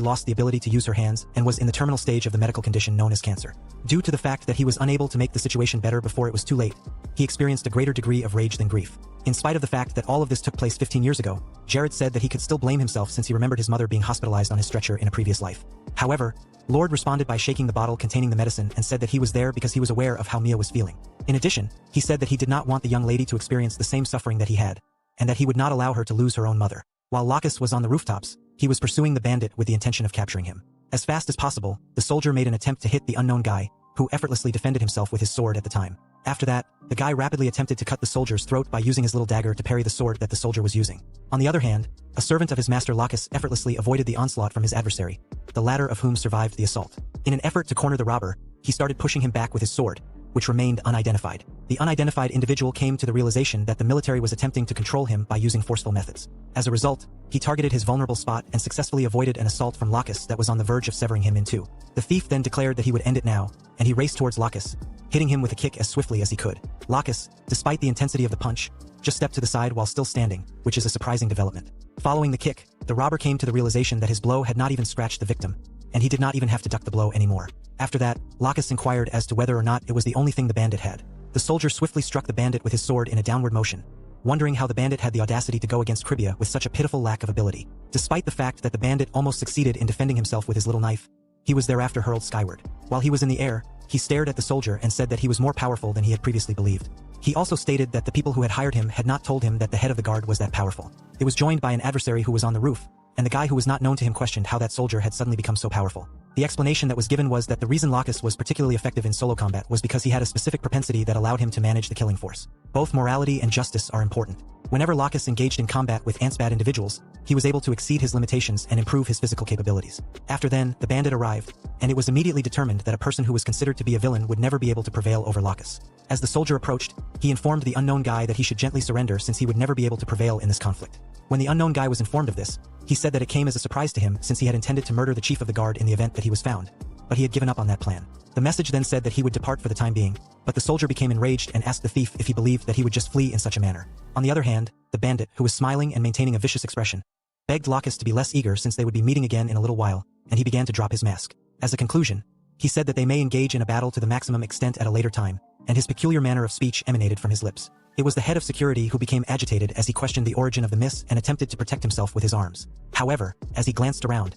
[SPEAKER 1] lost the ability to use her hands and was in the terminal stage of the medical condition known as cancer. Due to the fact that he was unable to make the situation better before it was too late, he experienced a greater degree of rage than grief. In spite of the fact that all of this took place 15 years ago, Jared said that he could still blame himself since he remembered his mother being hospitalized on his stretcher in a previous life. However, Lord responded by shaking the bottle containing the medicine and said that he was there because he was aware of how Mia was feeling. In addition, he said that he did not want the young lady to experience the same suffering that he had, and that he would not allow her to lose her own mother. While Lacus was on the rooftops, he was pursuing the bandit with the intention of capturing him. As fast as possible, the soldier made an attempt to hit the unknown guy, who effortlessly defended himself with his sword at the time. After that, the guy rapidly attempted to cut the soldier's throat by using his little dagger to parry the sword that the soldier was using. On the other hand, a servant of his master Lacus effortlessly avoided the onslaught from his adversary, the latter of whom survived the assault. In an effort to corner the robber, he started pushing him back with his sword, which remained unidentified. The unidentified individual came to the realization that the military was attempting to control him by using forceful methods. As a result, he targeted his vulnerable spot and successfully avoided an assault from Lacus that was on the verge of severing him in two. The thief then declared that he would end it now, and he raced towards Lacus, hitting him with a kick as swiftly as he could. Lacus, despite the intensity of the punch, just stepped to the side while still standing, which is a surprising development. Following the kick, the robber came to the realization that his blow had not even scratched the victim, and he did not even have to duck the blow anymore. After that, Lacus inquired as to whether or not it was the only thing the bandit had. The soldier swiftly struck the bandit with his sword in a downward motion, wondering how the bandit had the audacity to go against Cribia with such a pitiful lack of ability. Despite the fact that the bandit almost succeeded in defending himself with his little knife, he was thereafter hurled skyward. While he was in the air, he stared at the soldier and said that he was more powerful than he had previously believed. He also stated that the people who had hired him had not told him that the head of the guard was that powerful. It was joined by an adversary who was on the roof, and the guy who was not known to him questioned how that soldier had suddenly become so powerful. The explanation that was given was that the reason Lacus was particularly effective in solo combat was because he had a specific propensity that allowed him to manage the killing force. Both morality and justice are important. Whenever Lacus engaged in combat with ants-bad individuals, he was able to exceed his limitations and improve his physical capabilities. After then, the bandit arrived, and it was immediately determined that a person who was considered to be a villain would never be able to prevail over Lacus. As the soldier approached, he informed the unknown guy that he should gently surrender since he would never be able to prevail in this conflict. When the unknown guy was informed of this, he said that it came as a surprise to him since he had intended to murder the chief of the guard in the event that he was found, but he had given up on that plan. The message then said that he would depart for the time being, but the soldier became enraged and asked the thief if he believed that he would just flee in such a manner. On the other hand, the bandit, who was smiling and maintaining a vicious expression, begged Lacus to be less eager since they would be meeting again in a little while, and he began to drop his mask. As a conclusion, he said that they may engage in a battle to the maximum extent at a later time, and his peculiar manner of speech emanated from his lips. It was the head of security who became agitated as he questioned the origin of the miss and attempted to protect himself with his arms. However, as he glanced around,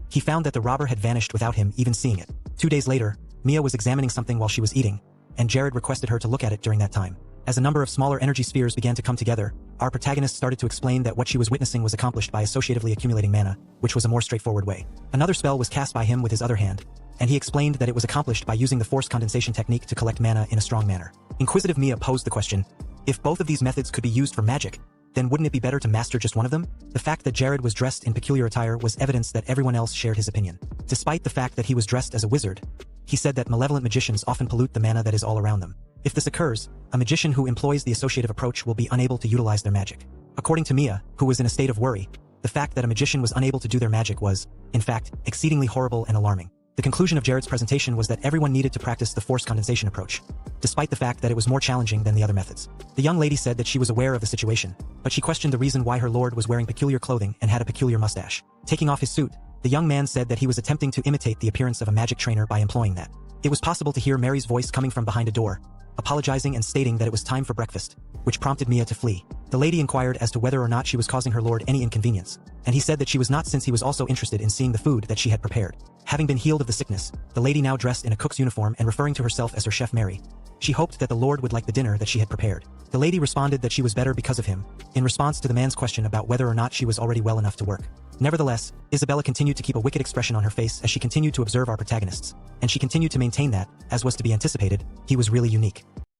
[SPEAKER 1] he found that the robber had vanished without him even seeing it. 2 days later, Mia was examining something while she was eating, and Jared requested her to look at it during that time. As a number of smaller energy spheres began to come together, our protagonist started to explain that what she was witnessing was accomplished by associatively accumulating mana, which was a more straightforward way. Another spell was cast by him with his other hand, and he explained that it was accomplished by using the force condensation technique to collect mana in a strong manner. Inquisitive Mia posed the question, if both of these methods could be used for magic, then wouldn't it be better to master just one of them? The fact that Jared was dressed in peculiar attire was evidence that everyone else shared his opinion. Despite the fact that he was dressed as a wizard, he said that malevolent magicians often pollute the mana that is all around them. If this occurs, a magician who employs the associative approach will be unable to utilize their magic. According to Mia, who was in a state of worry, the fact that a magician was unable to do their magic was, in fact, exceedingly horrible and alarming. The conclusion of Jared's presentation was that everyone needed to practice the force condensation approach, despite the fact that it was more challenging than the other methods. The young lady said that she was aware of the situation, but she questioned the reason why her lord was wearing peculiar clothing and had a peculiar mustache. Taking off his suit, the young man said that he was attempting to imitate the appearance of a magic trainer by employing that. It was possible to hear Mary's voice coming from behind a door, apologizing and stating that it was time for breakfast, which prompted Mia to flee. The lady inquired as to whether or not she was causing her lord any inconvenience, and he said that she was not, since he was also interested in seeing the food that she had prepared. Having been healed of the sickness, the lady now dressed in a cook's uniform and referring to herself as her chef Mary. She hoped that the lord would like the dinner that she had prepared. The lady responded that she was better because of him, in response to the man's question about whether or not she was already well enough to work. Nevertheless, Isabella continued to keep a wicked expression on her face as she continued to observe our protagonists, and she continued to maintain that, as was to be anticipated, he was really unique.